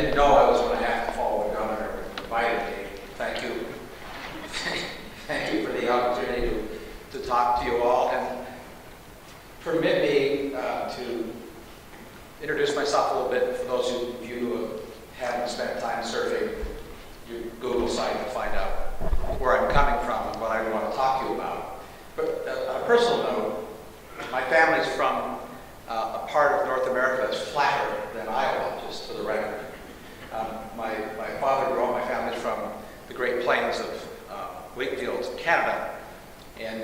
didn't know I was going to have to follow the governor who invited me. Thank you. Thank you for the opportunity to talk to you all, and permit me to introduce myself a little bit for those of you who haven't spent time surfing your Google site to find out where I'm coming from and what I want to talk to you about. But on a personal note, my family's from a part of North America that's flatter than Iowa, just for the record. My father grew up, my family's from the Great Plains of Wheatfield, Canada. And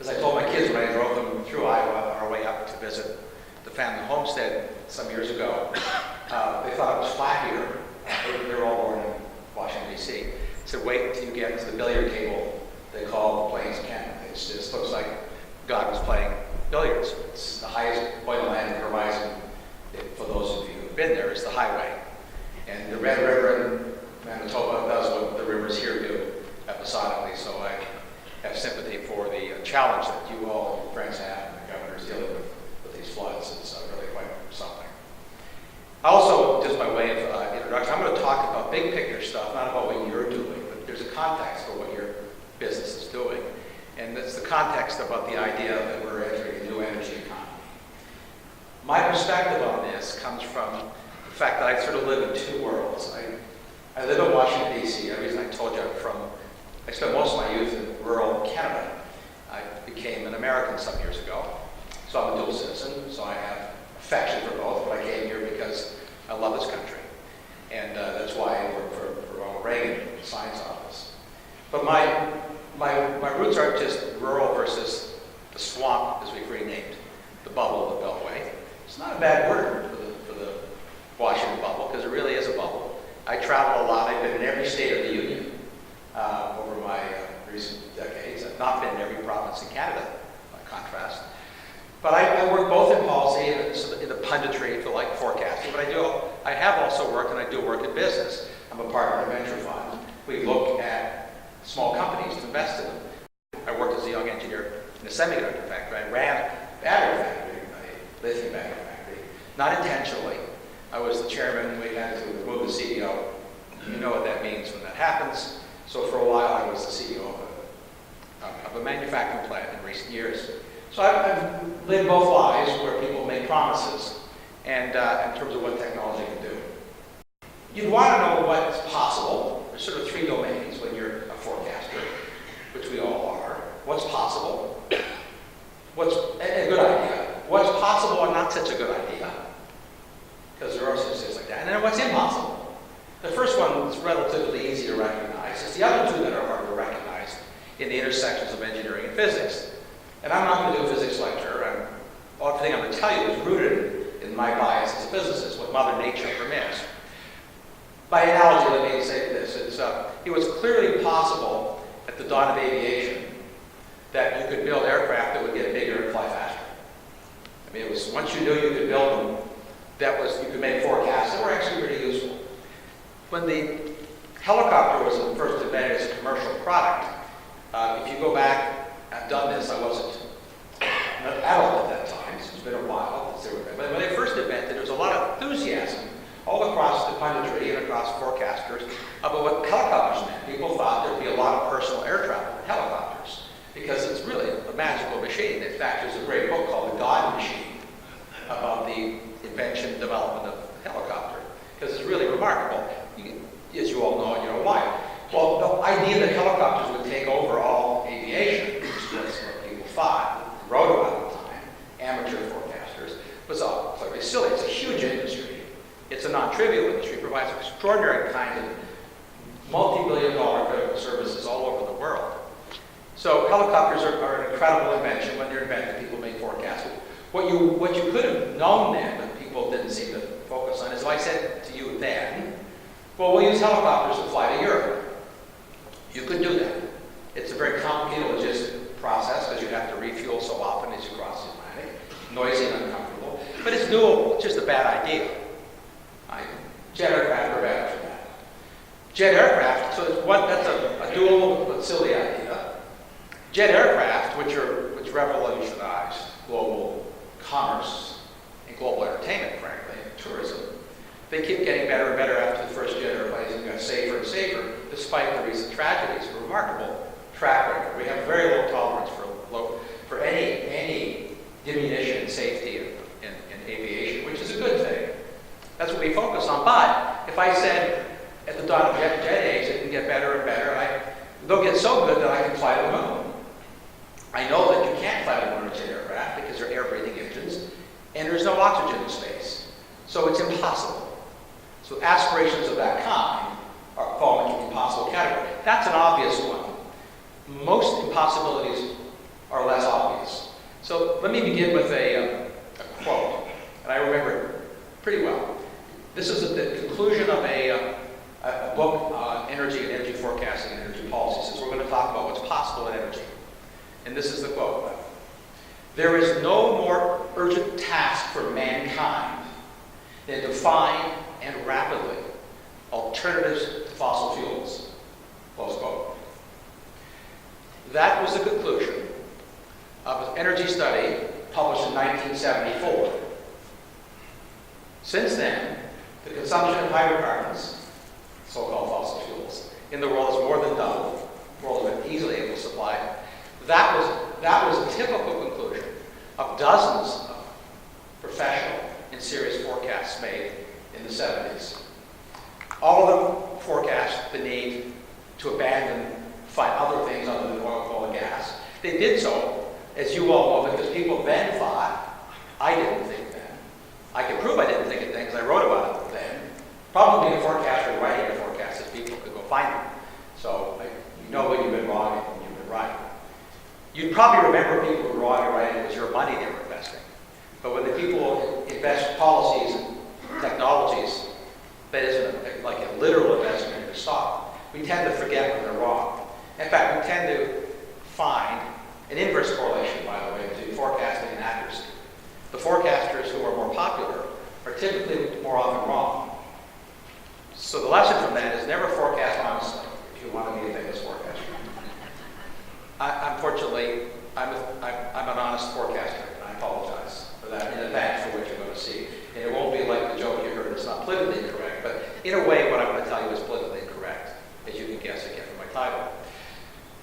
as I told my kids when I drove them through Iowa on our way up to visit the family homestead some years ago, they thought it was flat here. They were all born in Washington, D.C. I said, wait until you get to the billiard table they call the Plains of Canada. It just looks like God was playing billiards. It's the highest point of land in the horizon. For those of you who've been there, is the highway. And the Red River in Manitoba does what the rivers here do episodically, so I have sympathy for the challenge that you all and your friends have, and the governor's dealing with these floods. It's really quite something. Also, just by way of introduction, I'm going to talk about big picture stuff, not about what you're doing, but there's a context for what your business is doing. And it's the context about the idea that we're entering a new energy economy. My perspective on this comes from the fact that I sort of live in two worlds. I live in Washington, D.C. The reason I told you I spent most of my youth in rural Canada. I became an American some years ago, so I'm a dual citizen, so I have affection for both, but I came here because I love this country. And that's why I work for Ronald Reagan in the science office. But my roots aren't just rural versus the swamp, as we've renamed the bubble of the Beltway. It's not a bad word for the Washington bubble, because it really is a bubble. I travel a lot. I've been in every state of the Union over my recent decades. I've not been in every province in Canada, by contrast. But I work both in policy and in the punditry, if you like, forecasting. But I have also worked, and I do work in business. I'm a partner in a venture fund. We look at small companies to invest in them. I worked as a young engineer in a semiconductor factory. I ran a battery factory, a lithium battery factory. Not intentionally. I was the chairman. We had to remove the CEO. You know what that means when that happens. So for a while, I was the CEO of a manufacturing plant in recent years. So I've lived both lives where people make promises and in terms of what technology can do. You'd want to know what's possible. There's sort of three domains when you're a forecaster, which we all are. What's possible? What's a good idea? What's possible and not such a good idea? Because there are such things like that. And then what's impossible? The first one is relatively easy to recognize. It's the other two that are hard to recognize in the intersections of engineering and physics. And I'm not going to do a physics lecture. Everything I'm going to tell you is rooted in my bias as a physicist, what Mother Nature permits. By analogy, let me say this. It was clearly possible at the dawn of aviation that you could build aircraft that would get bigger and fly faster. I mean, it was once you knew you could build them, you could make forecasts that were actually pretty useful. When the helicopter was first invented as a commercial product, if you go back, I've done this, I wasn't an adult at that time, so it's been a while. But when they first invented, there was a lot of enthusiasm all across the punditry and across forecasters about what helicopters meant. People thought there'd be a lot of personal air travel with helicopters because it's really a magical machine. In fact, there's a great book called The God Machine about the invention and development of the helicopter because it's really remarkable. As you all know, and you know why. Well, the idea that helicopters would take over all aviation, which was what people thought, wrote about at the time, amateur forecasters, was all clearly silly. It's a huge industry. It's a non-trivial industry. It provides extraordinary kind of multi-billion-dollar critical services all over the world. So helicopters are an incredible invention. When they're invented, people make forecasts. What you could have known then, but people didn't seem to focus on, is if I said to you then, well, we'll use helicopters to fly to Europe. You could do that. It's a very complicated logistic process because you have to refuel so often as you cross the Atlantic. Noisy and uncomfortable. But it's doable. It's just a bad idea. Jet aircraft are better for that. Jet aircraft, so that's a dual but silly idea. Jet aircraft, which revolutionized global commerce and global entertainment, frankly, and tourism, They keep getting better and better after the first gen airplanes, and got safer and safer, despite the recent tragedies. A remarkable track record. We have very low tolerance for any diminution in safety in aviation, which is a good thing. That's what we focus on. But if I said at the dawn of jet age, it can get better and better, they'll get so good that I can fly the moon. I know that you can't fly the moon in jet aircraft because they're air-breathing engines, and there's no oxygen in space. So it's impossible. So aspirations of that kind fall into the impossible category. That's an obvious one. Most impossibilities are less obvious. So let me begin with a quote, and I remember it pretty well. This is the conclusion of a book on energy and energy forecasting and energy policy. So we're going to talk about what's possible in energy. And this is the quote. There is no more urgent task for mankind than to find and rapidly alternatives to fossil fuels. Close quote. That was the conclusion of an energy study published in 1974. Since then, the consumption of hydrocarbons, so-called fossil fuels, in the world has more than doubled. The world has been easily able to supply. That was a typical conclusion of dozens of professional and serious forecasts made in the 70s. All of them forecast the need to abandon, find other things other than oil, coal, and gas. They did so, as you all know, because people then thought, I didn't think then. I can prove I didn't think it then because I wrote about it then. Problem being a forecaster writing a forecast is people could go find them. So you know when you've been wrong and when you've been right. You'd probably remember people who were wrong and right, it was your money they were investing. But when the people invest policies and technologies, that isn't like a literal investment in the stock, we tend to forget when they're wrong. In fact, we tend to find an inverse correlation, by the way, between forecasting and accuracy. The forecasters who are more popular are typically more often wrong. So the lesson from that is never forecast honestly if you want to be a famous forecaster. Unfortunately, I'm an honest forecaster, and I apologize for that in advance for what you're going to see. And it won't be like the joke you heard, it's not politically incorrect, but in a way what I'm going to tell you is politically incorrect, as you can guess again from my title.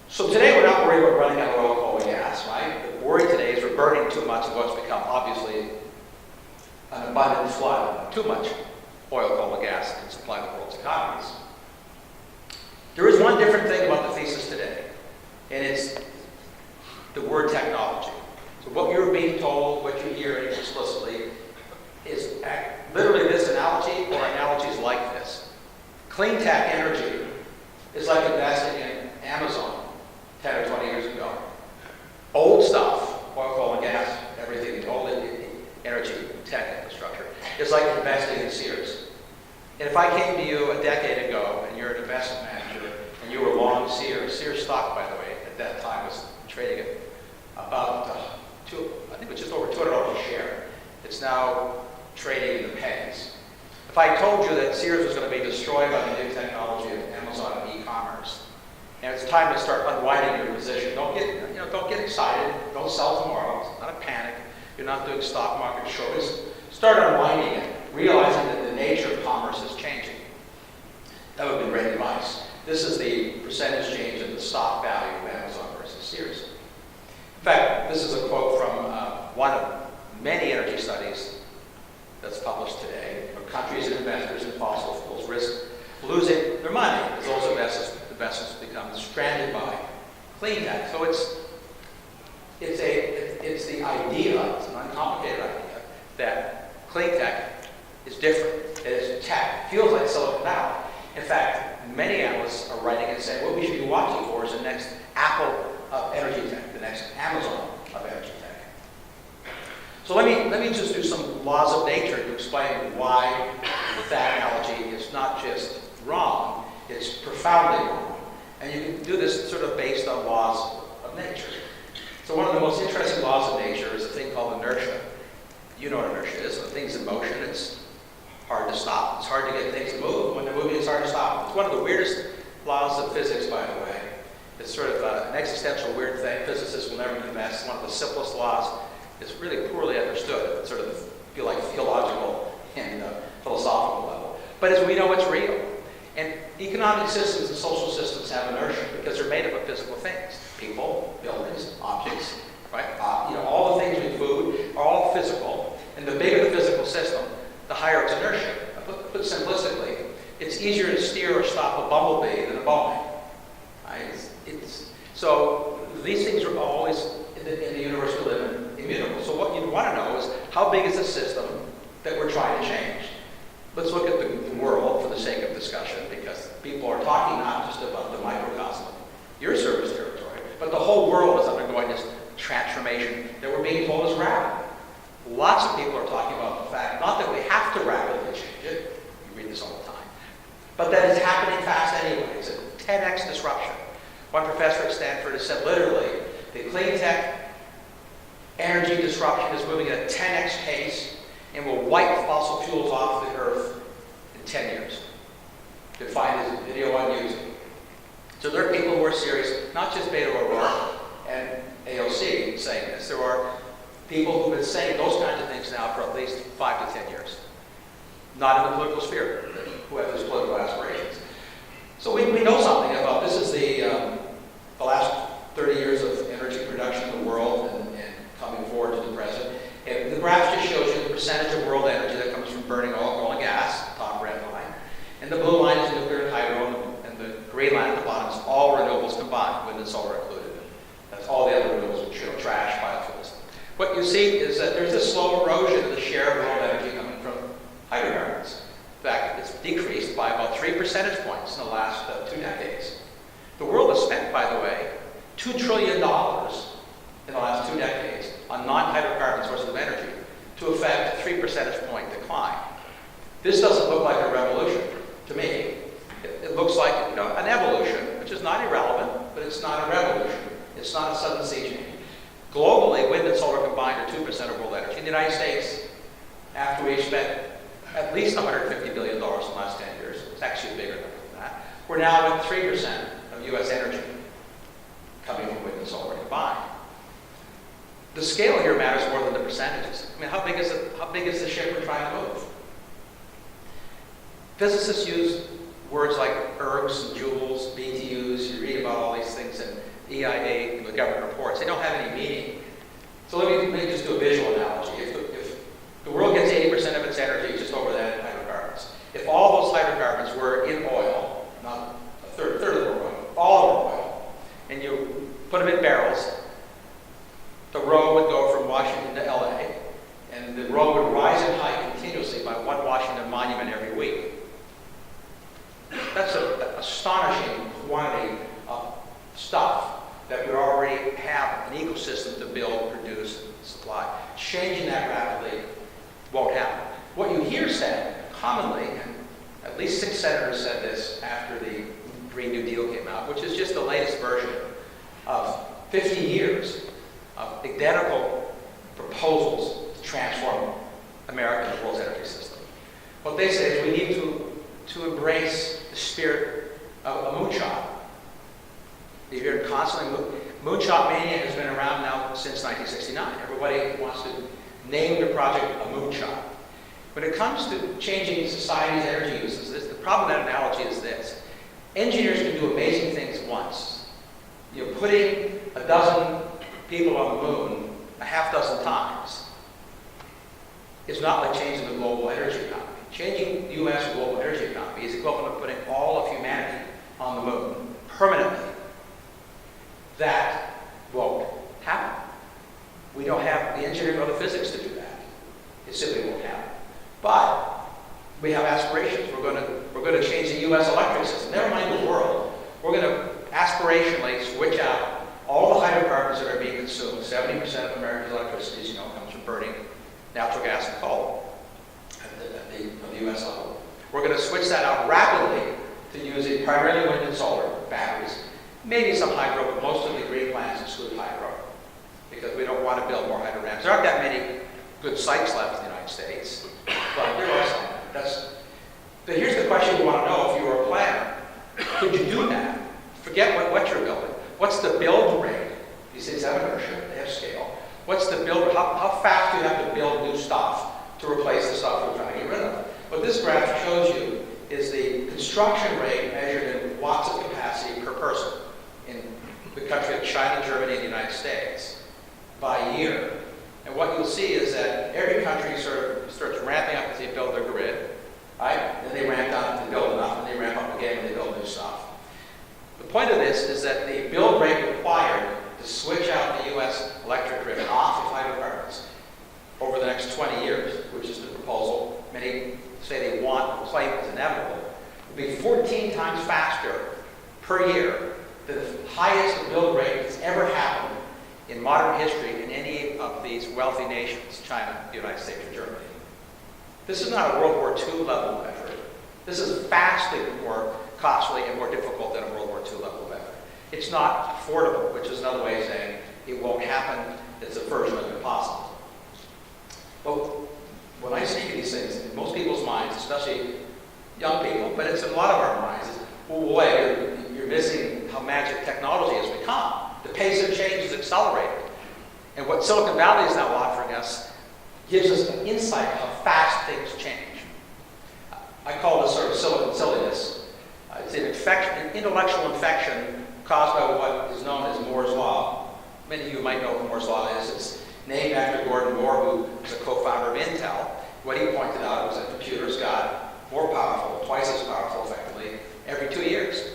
So today we're not worried about running out of oil, coal, and gas, right? The worry today is we're burning too much of what's become obviously an abundant flood, too much oil, coal, and gas to supply the world's economies. There is one different thing about the thesis today, and it's the word technology. So what you're being told, what you're hearing explicitly, is literally this analogy or analogies like this. Clean tech energy is like investing in Amazon 10 or 20 years ago. Old stuff, oil, coal, and gas, everything, old energy, tech infrastructure, is like investing in Sears. And if I came to you a decade ago and you're an investment manager and you were long Sears stock, by the way, at that time was trading at about, I think it was just over $200 a share. It's now trading in the pennies. If I told you that Sears was going to be destroyed by the new technology of Amazon and e-commerce, and it's time to start unwinding your position, don't get excited. Don't sell tomorrow. It's not a panic. You're not doing stock market shorts. Start unwinding it, realizing that the nature of commerce is changing. That would be great advice. This is the percentage change in the stock value of Amazon versus Sears. In fact, this is a quote from one of many energy studies that's published today, where countries and investors in fossil fuels risk losing their money as those investments become stranded by clean tech. So it's the idea, it's an uncomplicated idea, that clean tech is different. It is tech. It feels like Silicon Valley. In fact, many analysts are writing and saying what we should be watching for is the next Apple of energy tech, the next Amazon of energy tech. So let me just do some laws of nature to explain why that analogy is not just wrong, it's profoundly wrong. And you can do this sort of based on laws of nature. So one of the most interesting laws of nature is a thing called inertia. You know what inertia is. When things in motion, it's hard to stop. It's hard to get things to move. When they're moving, it's hard to stop. It's one of the weirdest laws of physics, by the way. It's sort of an existential weird thing. Physicists will never confess. One of the simplest laws. It's really poorly understood at sort of feel like theological and philosophical level. But as we know, it's real. And economic systems and social systems have inertia because they're made up of physical things. People, buildings, objects, right? All the things we food are all physical. And the bigger the physical system, the higher its inertia. Put simplistically, it's easier to steer or stop a bumblebee than a Boeing. Right? So these things are always, in the universe we live in, immutable. So what you'd want to know is, how big is the system that we're trying to change? Let's look at the world for the sake of discussion, because people are talking not just about the microcosm of your service territory, but the whole world is undergoing this transformation that we're being told is rapid. Lots of people are talking about the fact, not that we have to rapidly change it, you read this all the time, but that it's happening fast anyway. It's a 10x disruption. One professor at Stanford has said literally, the clean tech energy disruption is moving at a 10x pace and will wipe fossil fuels off the earth in 10 years. You can find his video on YouTube. So there are people who are serious, not just Beto O'Rourke and AOC saying this. There are people who've been saying those kinds of things now for at least 5 to 10 years. Not in the political sphere, who have these political aspirations. So we know something about this. Is the last 30 years of energy production in the world and coming forward to the present. And the graph just shows you the percentage of world energy that comes from burning oil, coal, and gas, top red line. And the blue line is nuclear and hydro, and the green line at the bottom is all renewables combined, wind and solar included. That's all the other renewables, which are trash, biofuels. What you see is that there's a slow erosion of the share of world energy coming from hydrocarbons. In fact, it's decreased by about 3 percentage points in the last 2 decades. The world has spent, by the way, $2 trillion in the last 2 decades on non-hydrocarbon sources of energy to affect a 3 percentage point decline. This doesn't look like a revolution to me. It looks like an evolution, which is not irrelevant, but it's not a revolution. It's not a sudden sea change. Globally, wind and solar combined are 2% of world energy. In the United States, after we've spent at least $150 billion in the last 10 years, it's actually a bigger number than that, we're now at 3% of U.S. energy coming from wind and solar combined. The scale here matters more than the percentages. I mean, how big is the ship we're trying to move? Physicists use words like ergs and joules, BTUs. You read about all these things in EIA and the government reports. They don't have any meaning. So let me just do a visual analogy. If the world gets 80% of its energy just over that in hydrocarbons, if all those hydrocarbons were in oil, not a third of the oil, all of the oil, and you put them in barrels, the row would go from Washington to LA, and the row would rise in height continuously by one Washington monument every week. That's an astonishing quantity of stuff that we already have an ecosystem to build, produce, and supply. Changing that rapidly won't happen. What you hear said commonly, and at least 6 senators said this after the Green New Deal came out, which is just the latest version of 50 years of identical proposals to transform America and the world's energy system. What they say is we need to embrace the spirit of a moonshot. You hear it constantly. Moonshot mania has been around now since 1969. Everybody wants to name the project a moonshot. When it comes to changing society's energy uses, the problem with that analogy is this. Engineers can do amazing things once. You're putting a dozen people on the moon a half dozen times. It's not like changing the global energy economy. Changing the U.S. global energy economy is equivalent to putting all of humanity on the moon permanently. That won't happen. We don't have the engineering or the physics to do that. It simply won't happen. But we have aspirations. We're going to change the U.S. electric system. Never mind the world. We're going to aspirationally switch out all the hydrocarbons that are being consumed. 70% of America's electricity, as you know, comes from burning natural gas and coal at the U.S. level. We're going to switch that out rapidly to using primarily wind and solar batteries, maybe some hydro, but most of the green plants exclude hydro because we don't want to build more hydro dams. There aren't that many good sites left in the United States, but there are some. But here's the question you want to know if you were a planner. Could you do that? Forget what you're building. What's the build rate? These things have inertia, they have scale. What's the build? How fast do you have to build new stuff to replace the stuff we're trying to get rid of? What this graph shows you is the construction rate measured in watts of capacity per person in the country of China, Germany, and the United States by year. And what you'll see is that every country sort of starts ramping up as they build their grid, right? Then they ramp down if they build enough, and they ramp up again when they build new stuff. The point of this is that the build rate required to switch out the U.S. electric grid off of hydrocarbons over the next 20 years, which is the proposal many say they want, or claim is inevitable, will be 14 times faster per year than the highest build rate that's ever happened in modern history in any of these wealthy nations, China, the United States, or Germany. This is not a World War II level of effort. This is vastly more costly and more difficult than a World War II level of effort. It's not affordable, which is another way of saying it won't happen. It's a version of impossible. But when I speak of these things, in most people's minds, especially young people, but it's in a lot of our minds, is, well, wait, you're missing how magic technology has become. The pace of change is accelerated. And what Silicon Valley is now offering us gives us an insight of how fast things change. I call this sort of silicon silliness. It's an infection, an intellectual infection caused by what is known as Moore's Law. Many of you might know what Moore's Law is. It's named after Gordon Moore, who was a co-founder of Intel. What he pointed out was that computers got more powerful, twice as powerful effectively, every 2 years.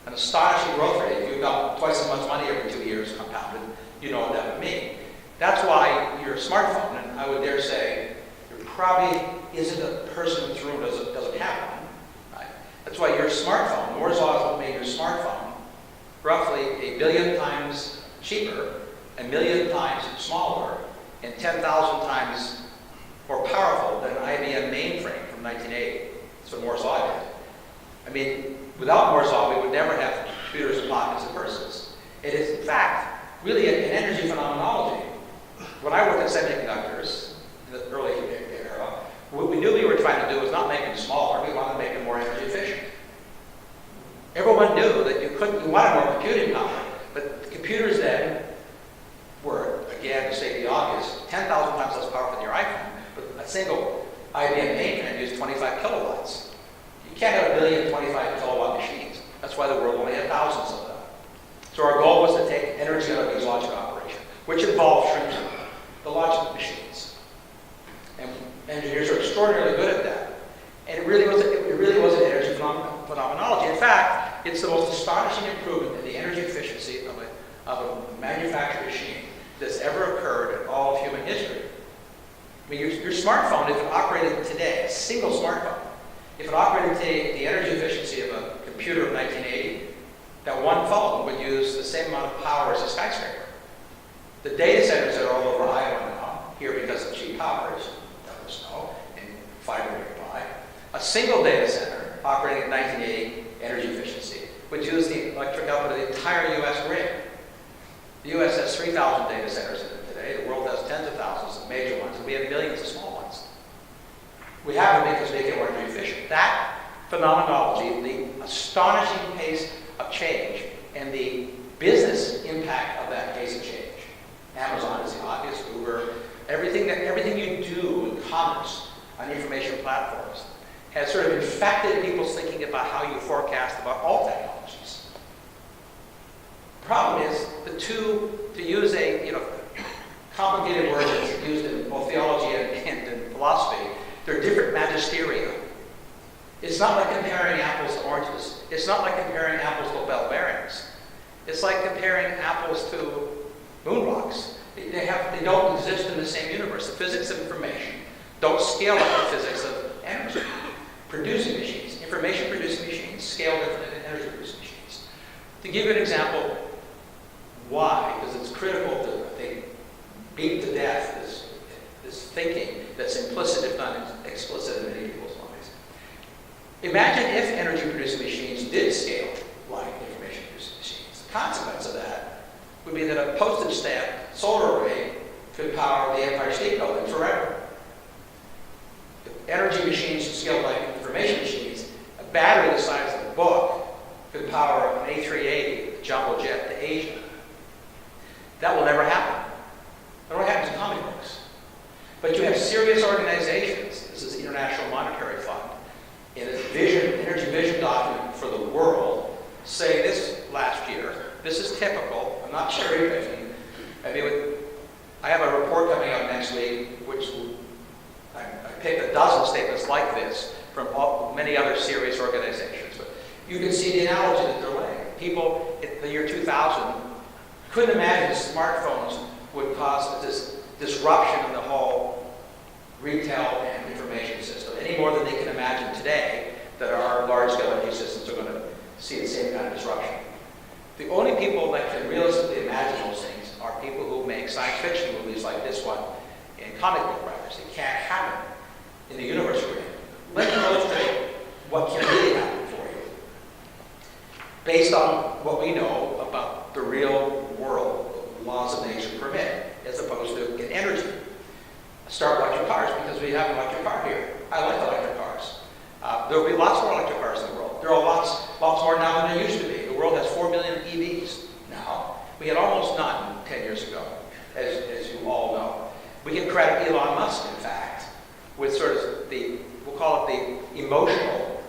An astonishing growth rate. If you've got twice as much money every 2 years compounded, you know what that would mean. That's why your smartphone, and I would dare say, there probably isn't a person in this room who doesn't have one. Right? That's why your smartphone, Moore's Law is what made your smartphone roughly 1 billion times cheaper, 1 million times smaller, and 10,000 times more powerful than an IBM mainframe from 1980. That's what Moore's Law did. I mean, without Moore's Law, we would never have computers in pockets of persons. It is, in fact, really an energy phenomenology. When I worked in semiconductors in the early era, what we knew we were trying to do was not make them smaller, we wanted to make them more energy efficient. Everyone knew that you wanted more computing power, but the computers then were, again, to state the obvious, 10,000 times less powerful than your iPhone, but a single IBM mainframe used 25 kilowatts. You can't have 1 billion 25 kilowatt machines. That's why the world only had thousands of them. So our goal was to take energy out of these logic operations, which involved shrinking the logic machines. And engineers are extraordinarily good at that. And it really was an energy phenomenology. In fact, it's the most astonishing improvement in the energy efficiency of a manufactured machine that's ever occurred in all of human history. I mean, your smartphone, if it operated today, a single smartphone, if it operated today at the energy efficiency of a computer of 1980, that one phone would use the same amount of power as a skyscraper. The data centers that are all over Iowa now, here because of cheap power, as that was snow, and fiber nearby, a single data center operating at 1980 energy efficiency would use the electric output of the entire U.S. grid. The U.S. has 3,000 data centers in it today. The world has tens of thousands of major ones, and we have millions of small ones. We have them because they make it more energy efficient. That phenomenology, the astonishing pace of change, and the business impact of that pace of change. Amazon is the obvious, Uber, everything you do in commerce on information platforms has sort of infected people's thinking about how you forecast about all technologies. The problem is the two, to use a complicated word that's used in both theology and in philosophy, they're different magisteria. It's not like comparing apples to oranges. It's not like comparing apples to bell bearings. It's like comparing apples to moon rocks. They don't exist in the same universe. The physics of information don't scale like the physics of energy producing machines. Information producing machines scale different than energy producing machines. To give you an example, why? Because it's critical to, I think, beat to death this thinking that's implicit, if not explicit, in many people's minds. Imagine if energy producing machines did scale like information producing machines. The consequence of that would be that a postage stamp solar array could power the Empire State Building forever. If energy machines scaled like information machines, a battery the size of a book could power an A380, a jumbo jet to Asia. That will never happen. That only happens in comic books. But you have serious organizations. This is the International Monetary Fund. In its vision, typical. I'm not cherry picking. I mean, I have a report coming out next week, which I picked a dozen statements like this from many other serious organizations. But you can see the analogy that they're laying. People in the year 2000 couldn't imagine smartphones would cause this disruption in the whole retail and information system any more than they can imagine today that our large-scale energy systems are going to see the same kind of disruption. The only people that can realistically imagine those things are people who make science fiction movies like this one and comic book writers. It can't happen in the universe we're in. Let me illustrate what can really happen for you based on what we know about the real world, laws of nature permit, as opposed to in energy. Start electric cars because we have an electric car here. I like electric cars. There will be lots more electric cars in the world. There are lots more now than there used to be. The world has 4 million EVs now. We had almost none 10 years ago, as you all know. We can credit Elon Musk, in fact, with sort of we'll call it the emotional,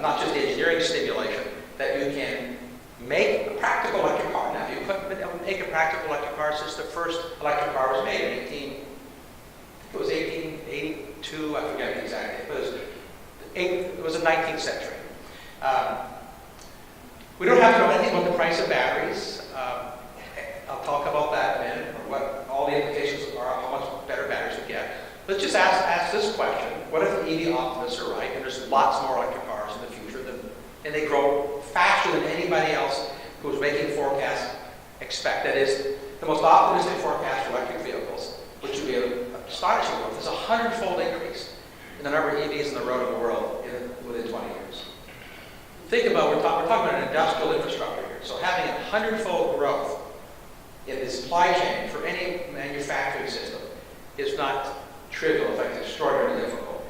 not just the engineering stimulation, that you can make a practical electric car. Now, you couldn't make a practical electric car since the first electric car was made in 1882, I forget the exact date, but it was the 19th century. We don't have to know anything about the price of batteries. I'll talk about that in a minute, or what all the implications are, how much better batteries we get. Let's just ask this question. What if the EV optimists are right, and there's lots more electric cars in the future, and they grow faster than anybody else who's making forecasts expect? That is, the most optimistic forecast for electric vehicles, which would be an astonishing growth, is a 100-fold increase in the number of EVs on the road in the world within 20 years. Think about, we're talking about an industrial infrastructure here. So having a 100-fold growth in the supply chain for any manufacturing system is not trivial. In fact, it's extraordinarily difficult.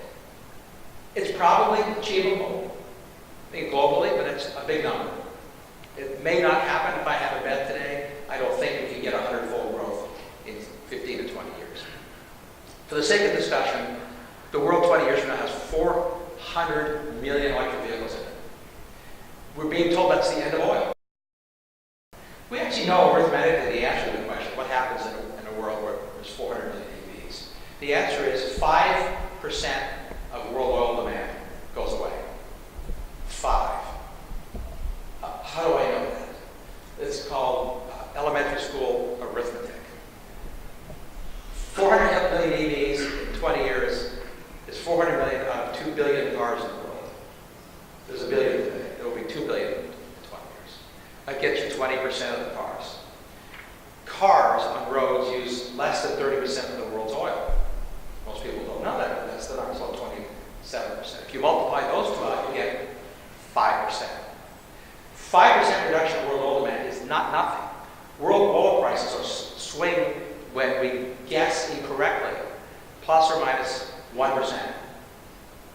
It's probably achievable, I think globally, but it's a big number. It may not happen. If I have a bet today, I don't think we can get a 100-fold growth in 15 to 20 years. For the sake of discussion, the world 20 years from now has 400 million electric vehicles in it. We're being told that's the end of oil. We actually know arithmetically the answer to the question, what happens in a world where there's 400 million EVs? The answer is 5% of world oil demand goes away. 5. How do I know that? It's called elementary school arithmetic. 400 million EVs in 20 years is 400 million out of 2 billion cars in the world. There's a billion today. There will be 2 billion in 20 years. That gets you 20% of the cars. Cars on roads use less than 30% of the world's oil. Most people don't know that, but that's the number. It's about 27%. If you multiply those two out, you get 5%. 5% reduction in world oil demand is not nothing. World oil prices are swing when we guess incorrectly, plus or minus 1%.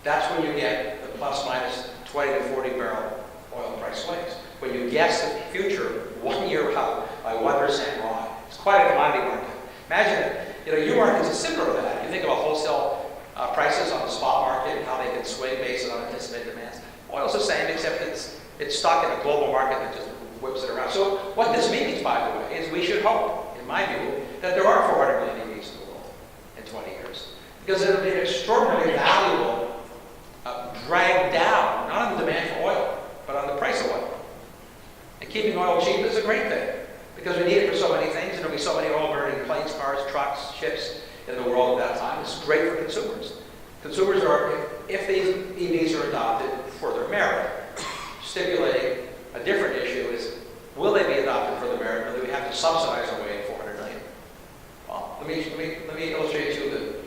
That's when you get the plus minus 20 to 40 barrel oil price swings. When you guess the future 1 year out by 1% wrong, it's quite a commodity market. Imagine it. Your market's a similar to that. You think about wholesale prices on the spot market and how they can swing based on anticipated demands. Oil's the same, except it's stuck in a global market that just whips it around. So what this means, by the way, is we should hope, in my view, that there are 400 million EVs in the world in 20 years. Because it'll be an extraordinarily valuable drag down, not on the demand for oil, but on the price of oil. And keeping oil cheap is a great thing, because we need it for so many things, and there'll be so many oil-burning planes, cars, trucks, ships in the world at that time. It's great for consumers. Consumers are, if these EVs are adopted for their merit, stipulating a different issue is, will they be adopted for their merit, or do we have to subsidize our way in 400 million? Well, let me illustrate to you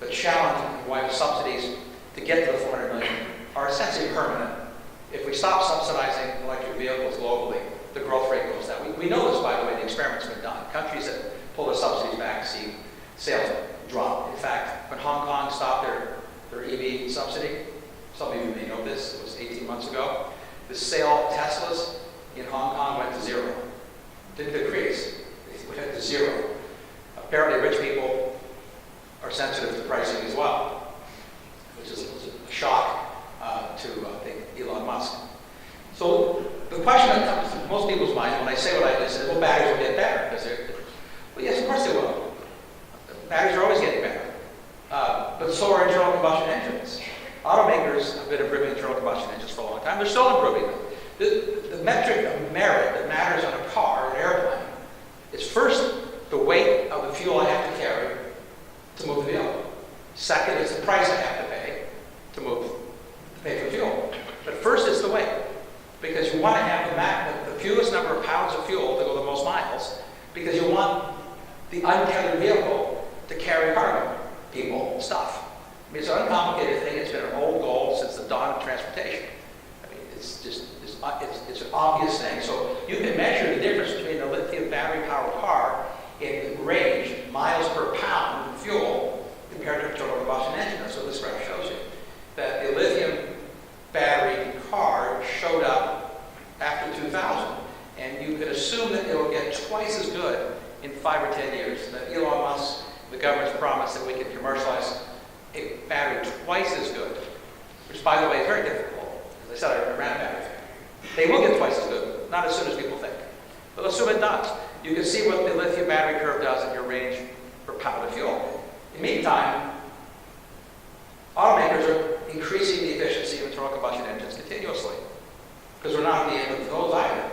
the challenge and why the subsidies to get to the 400 million are essentially permanent. If we stop subsidizing electric vehicles globally, the growth rate goes down. We know this, by the way, the experiment's been done. Countries that pull their subsidies back see sales drop. In fact, when Hong Kong stopped their EV subsidy, some of you may know this, it was 18 months ago, the sale of Teslas in Hong Kong went to zero. Didn't decrease, it went to zero. Apparently rich people are sensitive to pricing as well, which is a shock to I think Elon Musk. So the question that comes to most people's minds when I say say what I just said, well, batteries will get better. Well, yes, of course they will. Batteries are always getting better. But so are internal combustion engines. Automakers have been improving internal combustion engines for a long time. They're still improving them. The metric of merit that matters on a car or an airplane is first the weight of the fuel I have to carry to move the vehicle. Second is the price I have to pay to pay for fuel. But first it's the weight, because you want to have the fewest number of pounds of fuel to go the most miles, because you want the untethered vehicle to carry cargo, people, stuff. I mean, it's an uncomplicated thing. It's been an old goal since the dawn of transportation. I mean, it's an obvious thing. So you can measure the difference between a lithium battery-powered car in range, miles per pound of fuel, compared to a internal combustion engine. That's what this graph shows you. That the lithium battery car showed up after 2000, and you could assume that it will get twice as good in 5 or 10 years. That Elon Musk, the government's promised that we can commercialize a battery twice as good, which, by the way, is very difficult. As I said, I ran a battery factory. They will get twice as good, not as soon as people think. But assume it does. You can see what the lithium battery curve does in your range per pound of fuel. In the meantime, automakers are increasing the efficiency of internal combustion engines continuously, because we're not at the end of those either.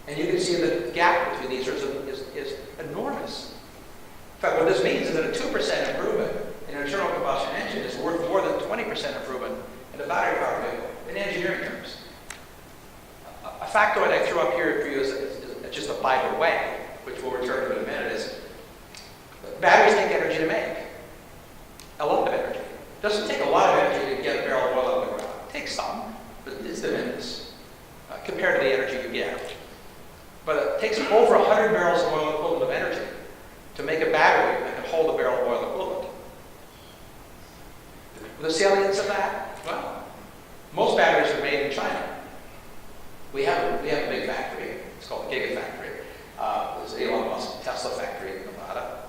And you can see the gap between these is enormous. In fact, what this means is that a 2% improvement in an internal combustion engine is worth more than 20% improvement in a battery-powered vehicle, in engineering terms. A factoid I threw up here for you is just a by the way, which we'll return to in a minute, is batteries take energy to make. A lot of energy. It doesn't take a lot of energy to get a barrel of oil out of the ground. It takes some, but it's de minimis compared to the energy you get. But it takes over 100 barrels of oil equivalent of energy to make a battery that can hold a barrel of oil equivalent. The salience of that? Well, most batteries are made in China. We have a big factory. It's called the Gigafactory. There's Elon Musk Tesla factory in Nevada.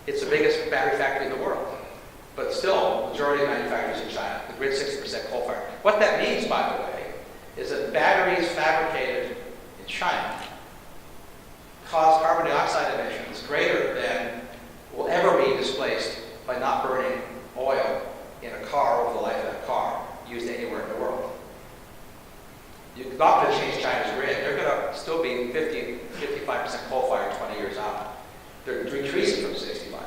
It's the biggest battery factory in the world. But still, the majority of manufacturers in China. The grid's 60% coal-fired. What that means, by the way, is that batteries fabricated in China cause carbon dioxide emissions greater than will ever be displaced by not burning oil in a car over the life of that car used anywhere in the world. You're not going to change China's grid. They're going to still be 55% coal-fired 20 years out. They're decreasing from 65%.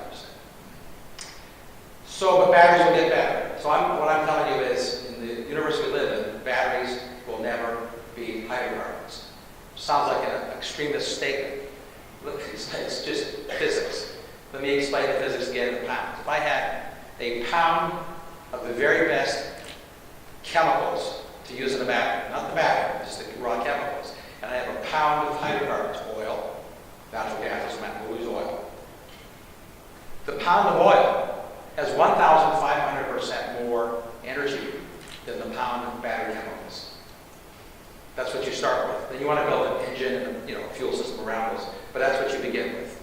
So, but batteries will get better. So what I'm telling you is, in the universe we live in, batteries will never be hydrocarbons. Sounds like an extremist statement. Look, it's just physics. Let me explain the physics again in pounds. If I had a pound of the very best chemicals to use in a battery, not the battery, just the raw chemicals, and I have a pound of hydrocarbons, oil, natural gas, doesn't matter, we'll use oil. The pound of oil has 1,500% more energy than the pound of battery chemicals. That's what you start with. Then you want to build an engine and a fuel system around this, but that's what you begin with.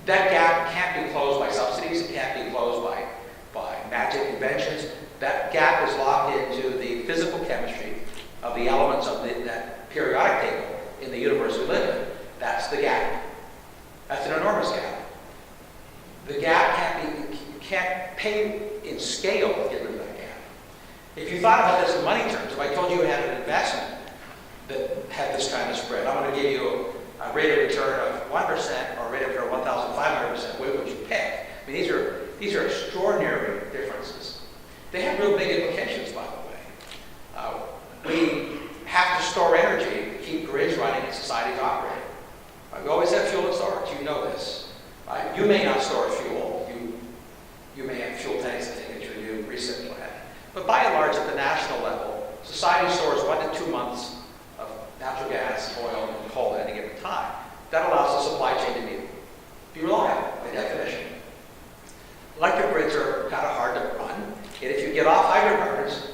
That gap can't be closed by subsidies. It can't be closed by magic inventions. That gap is locked into the physical chemistry of the elements of that periodic table in the universe we live in. That's the gap. That's an enormous gap. The gap you can't pay in scale to get rid of that gap. If you thought about this in money terms, if I told you had an investment that had this kind of spread, I'm going to give you a rate of return of 1% or a rate of return of 1,500%. What would you pick? I mean, these are extraordinary differences. They have real big implications, by the way. We have to store energy to keep grids running and societies operating. We always have fuel in storage. You know this. You may not store fuel. You may have fuel tanks, I think, at your new recent plant. But by and large, at the national level, society stores 1 to 2 months of natural gas, oil, and coal at any given time. That allows the supply chain to be reliable, by definition. Electric grids are kind of hard to run. And if you get off hydrocarbons,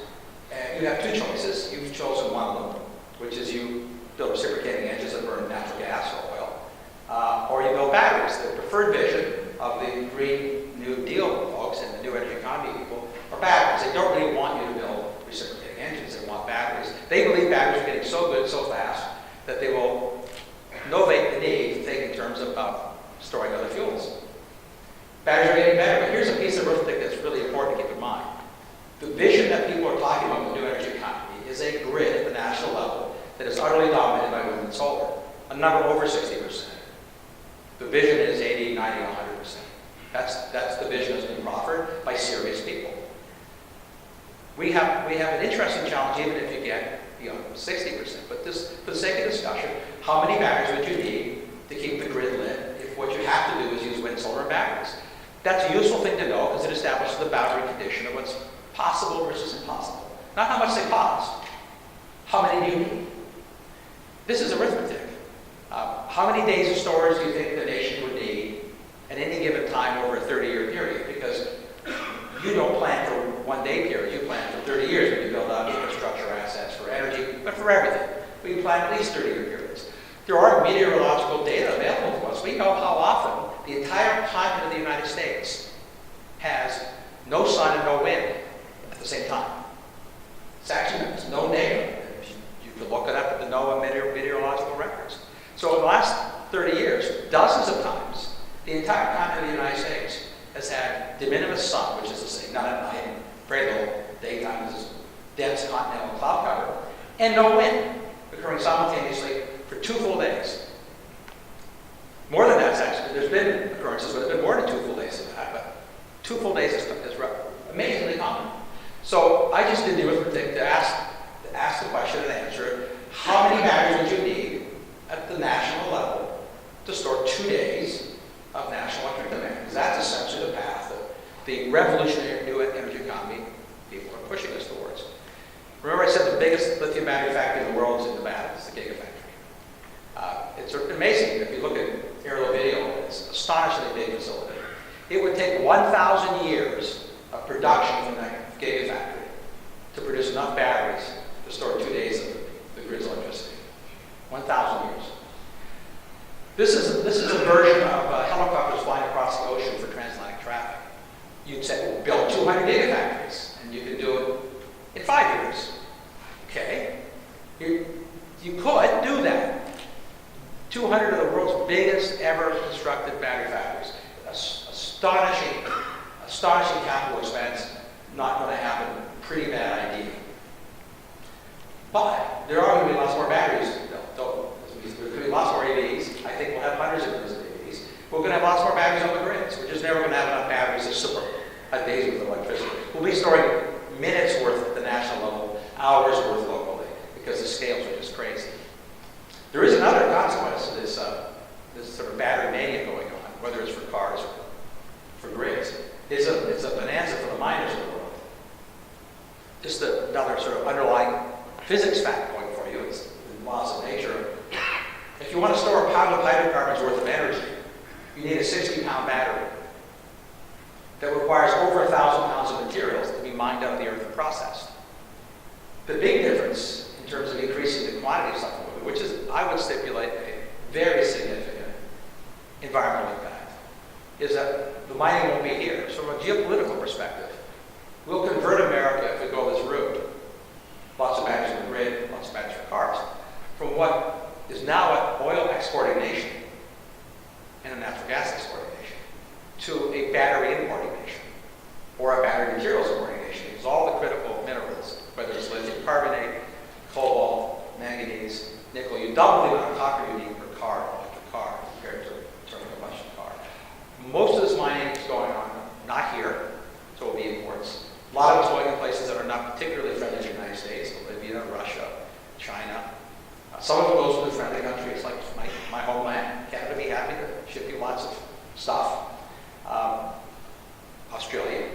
you have two choices. You've chosen one of them, which is you build reciprocating engines that burn natural gas or oil, or you build batteries. The preferred vision of the Green New Deal folks and the new energy economy people are batteries. They don't really want you to build reciprocating engines. They want batteries. They believe batteries are getting so good so fast that they will Batteries are getting better, but here's a piece of arithmetic that's really important to keep in mind. The vision that people are talking about in the new energy economy is a grid at the national level that is utterly dominated by wind and solar, a number over 60%. The vision is 80, 90, 100%. That's the vision that's been proffered by serious people. We have an interesting challenge even if you get 60%. But this, for the sake of discussion, how many batteries would you need to keep the grid lit if what you have to do is use wind, solar, and batteries? That's a useful thing to know because it establishes the boundary condition of what's possible versus impossible. Not how much they cost. How many do you need? This is arithmetic. How many days of storage do you think the nation would need at any given time over a 30-year period? Because you don't plan for one day period. You plan for 30 years when you build out infrastructure assets for energy, but for everything. We plan at least 30-year periods. There are meteorological data available to us. We know how often the entire continent of the United States has no sun and no wind at the same time. It's actually there's no data. You can look it up at the NOAA meteorological records. So in the last 30 years, dozens of times, the entire continent of the United States has had de minimis sun, which is to say not at night, very little daytime, this is dense continental cloud cover, and no wind, occurring simultaneously for 2 full days. More than that, actually. There's been occurrences where there's been more than 2 full days of that, but 2 full days is amazingly common. So I just did the arithmetic to ask the question and answer it. How many batteries would you need at the national level to store 2 days of national electric demand? Because that's essentially the path that the revolutionary new energy economy people are pushing us towards. Remember I said the biggest lithium battery factory in the world is in Nevada. It's the Gigafactory. It's amazing. If you look at aerial video, it's an astonishingly big facility. It would take 1,000 years of production from that Gigafactory to produce enough batteries to store 2 days of the grid's electricity. 1,000 years. This is a version of helicopters flying across the ocean for transatlantic traffic. You'd say, well, build 200 gigafactories, and you can do it in 5 years. Okay, you could do that. 200 of the world's biggest ever constructed battery factories. Astonishing capital expense, not going to happen. Pretty bad idea. But there are going to be lots more batteries built. There's going to be lots more EVs. I think we'll have hundreds of millions of EVs. We're going to have lots more batteries on the grids. We're just never going to have enough batteries to support a day's worth of electricity. We'll be storing minutes worth at the national level, hours worth locally, because the scales are just crazy. There is another consequence to this sort of battery mania going on, whether it's for cars or for grids. It's a bonanza for the miners in the world. Just another sort of underlying physics fact going for you. It's the laws of nature. If you want to store a pound of hydrocarbons worth of energy, you need a 60-pound battery that requires over 1,000 pounds of materials to be mined out of the earth and processed. The big difference in terms of increasing the quantity of something, which is, I would stipulate, a very significant environmental impact, is that the mining won't be here. So from a geopolitical perspective, we'll convert America, if we go this route, lots of batteries in the grid, lots of batteries for cars, from what is now an oil exporting nation and a natural gas exporting nation to a battery importing nation or a battery materials importing nation. Because all the critical minerals, whether it's lithium carbonate, cobalt, manganese, nickel, you double the amount of copper you need per car, electric car, compared to a internal combustion car. Most of this mining is going on not here, so it will be imports. A lot of it's going in places that are not particularly friendly to the United States, Libya, Russia, China. Some of it goes to the friendly countries like my homeland. Canada be happy to ship you lots of stuff. Australia.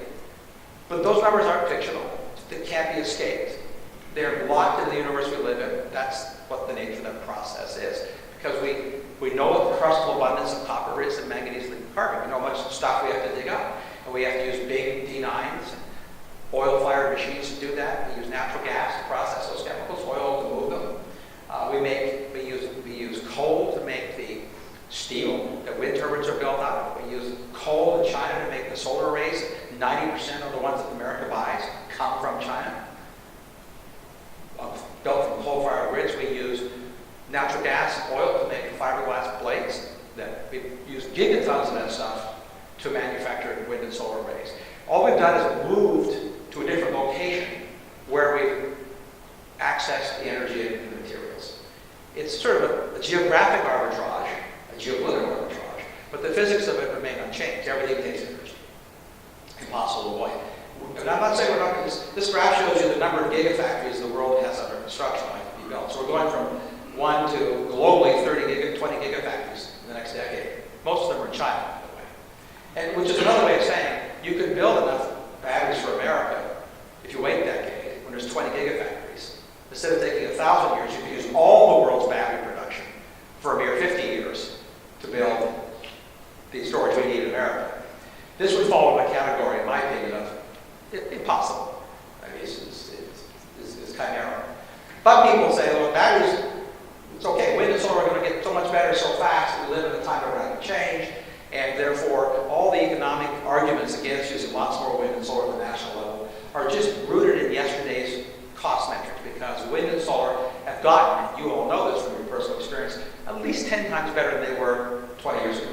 But those numbers aren't fictional. They can't be escaped. They're locked in the universe we live in. That's what the nature of that process is. Because we know what the crustal abundance of copper is and manganese and carbon. We know how much stuff we have to dig up. And we have to use big D9s and oil-fired machines to do that. We use natural gas to process those chemicals, oil to move them. We use coal to make the steel that wind turbines are built out of. We use coal in China to make the solar arrays. 90% of the ones that America buys come from China. Built from coal-fired grids. We use natural gas and oil to make fiberglass blades. That we use gigatons of that stuff to manufacture It's sort of a geographic arbitrage, a geopolitical arbitrage, but the physics of it remain unchanged. Everything takes energy. Impossible to avoid. And I'm not saying we're not going to, this graph shows you the number of gigafactories the world has under construction like to be built. So we're going from 1 to globally 20 gigafactories in the next decade. Most of them are in China, by the way. And which is another way of saying you could build enough batteries for America if you wait a decade when there's 20 gigafactories. Instead of taking 1,000 years, you could use all the world's battery production for a mere 50 years to build the storage we need in America. This would fall in a category, in my opinion, of impossible. I mean, it's chimera. But people say, well, batteries, it's okay. Wind and solar are going to get so much better so fast. We live in a time of rapid change, and therefore all the economic arguments against using lots more wind and solar at the national level are just rooted in yesterday's cost metrics, because wind and solar have gotten, you all know this from your personal experience, at least 10 times better than they were 20 years ago.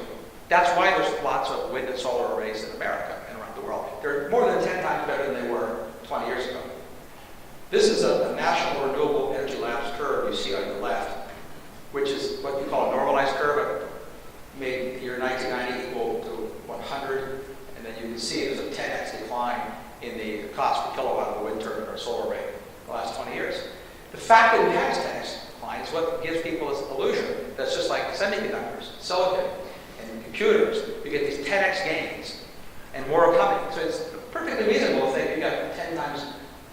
That's why there's lots of wind and solar arrays in America and around the world. They're more than 10 times better than they were 20 years ago. This is a National Renewable Energy Labs curve you see on the left, which is what you call a normalized curve. It made the year 1990 equal to 100, and then you can see there's a 10x decline in the cost per kilowatt of a wind turbine or solar array in the last 20 years. The fact that we have 10x decline is what gives people this illusion that's just like semiconductors, silicon, and computers. You get these 10x gains, and more are coming. So it's perfectly reasonable to think you've got 10 times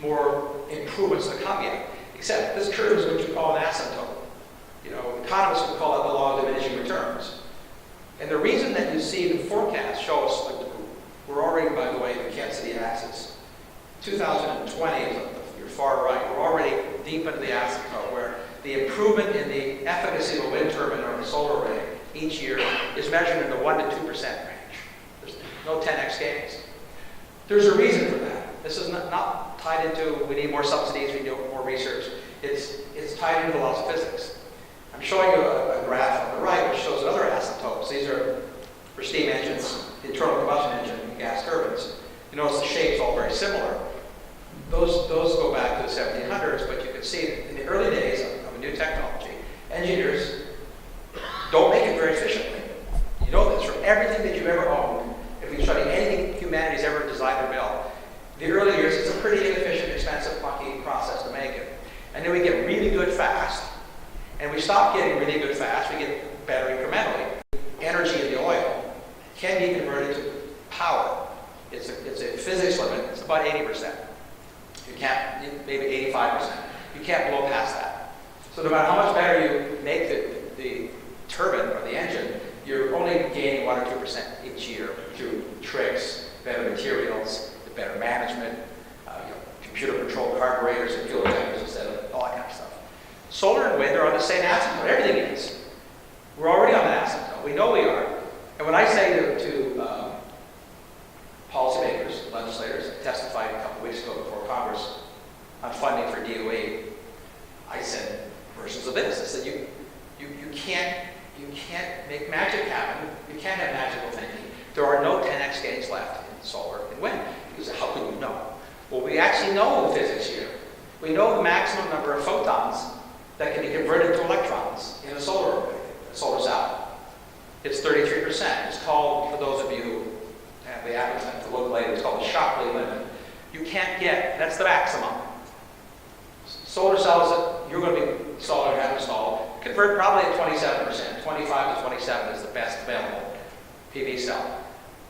more improvements to come yet. Except this curve is what you call an asymptote. You know, economists would call it the law of diminishing returns. And the reason that you see the forecast show us, like, we're already, by the way, the Kansas City axis. 2020 is you're far right. We're already deep into the asymptote where the improvement in the efficacy of a wind turbine or a solar array each year is measured in the 1 to 2% range. There's no 10x gains. There's a reason for that. This is not tied into we need more subsidies, we need more research. It's tied into the laws of physics. I'm showing you a graph on the right which shows other asymptotes. These are for steam engines, internal combustion engine, and gas turbines. You notice the shape's all very similar. Those go back to the 1700s, but you can see in the early days of a new technology, engineers don't make it very efficiently. You know this from everything that you've ever owned. If you study anything humanity's ever designed or built, the early years, it's a pretty inefficient, expensive, clunky process to make it. And then we get really good fast, and we stop getting really good fast, we get better incrementally. Energy in the oil can be converted to power. It's a physics limit, it's about 80%. You can't, maybe 85%. You can't blow past that. So no matter how much better you make the turbine or the engine, you're only gaining 1 or 2% each year through tricks, better materials, better management, computer-controlled carburetors and fuel injectors instead of all that kind of stuff. Solar and wind are on the same asymptote. Everything is. We're already on that asymptote. We know we are. And when I say to policymakers, legislators, I testified a couple weeks ago before Congress on funding for DOE, I said versions of this. I said you can't make magic happen. You can't have magical thinking. There are no 10x gains left in solar and wind. Because how could you know? Well, we actually know the physics here. We know the maximum number of photons that can be converted to electrons in a solar cell. It's 33%. It's called, for those of you who have the appetite to look later, it's called the Shockley limit. You can't get, that's the maximum. Solar cells that you're going to be installing or have installed convert probably at 27%. 25 to 27 is the best available PV cell.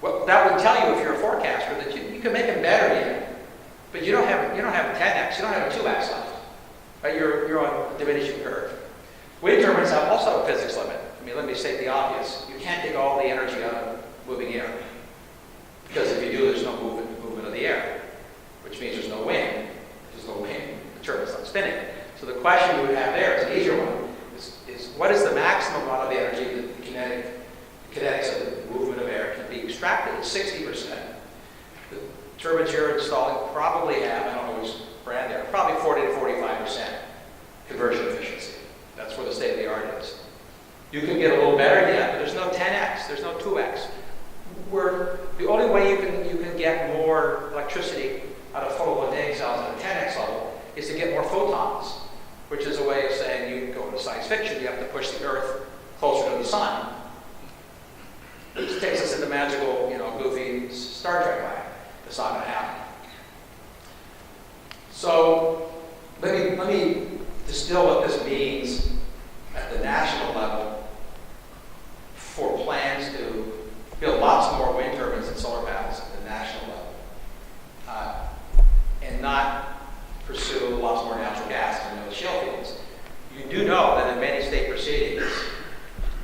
Well, that would tell you if you're a forecaster that you can make them better yet, but you don't have a 10x, you don't have a 2x left. Right? You're on a diminishing curve. Wind turbines have also a physics limit. I mean, let me state the obvious. You can't take all the energy out of moving air, because if you do, there's no movement of the air, which means there's no wind. If there's no wind, the turbine's not spinning. So the question you would have there is an easier one: is what is the maximum amount of the energy that the kinetics of the movement of air can be extracted? It's 60%. The turbines you're installing probably have, I don't know which brand they're, probably 40 to 45% conversion efficiency. That's where the state of the art is. You can get a little better yet, but there's no 10x, there's no 2x. The only way you can get more electricity out of photovoltaic cells at a 10x level is to get more photons, which is a way of saying you can go to size fiction, you have to push the Earth closer to the sun. Which takes us into magical, goofy Star Trek land. It's not going to happen. So let me distill what this means at the national level for plans to build lots more wind turbines and solar panels at the national level, and not pursue lots more natural gas and those shale fields. You do know that in many state proceedings,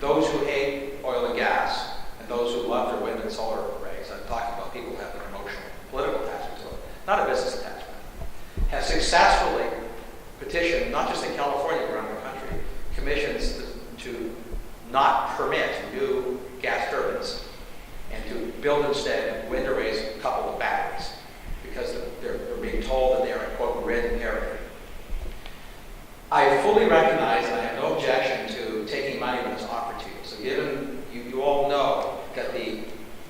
those who hate oil and gas and those who love their wind and solar arrays, I'm talking about people who have an emotional, political attachment to it, not a business attachment, have successfully petitioned, not just in California, but around the country, commissions to not permit new gas turbines and to build instead wind arrays coupled with batteries, because they're being told that they are a, quote, grid parity. I fully recognize and I have no objection to taking money when it's offered to you. So given you all know that the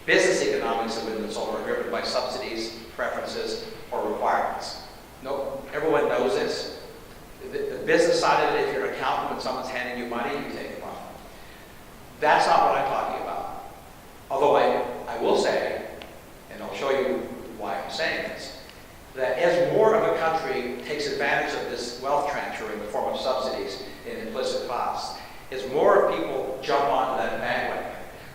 business economics of wind and solar are driven by subsidies, preferences, or requirements. No, everyone knows this. The business side of it, if you're an accountant, when someone's handing you money, you take it off. That's not what I'm talking about. Although I will say, and I'll show you why I'm saying this, that as more of a country takes advantage of this wealth transfer in the form of subsidies and implicit costs, as more people jump onto that bandwagon,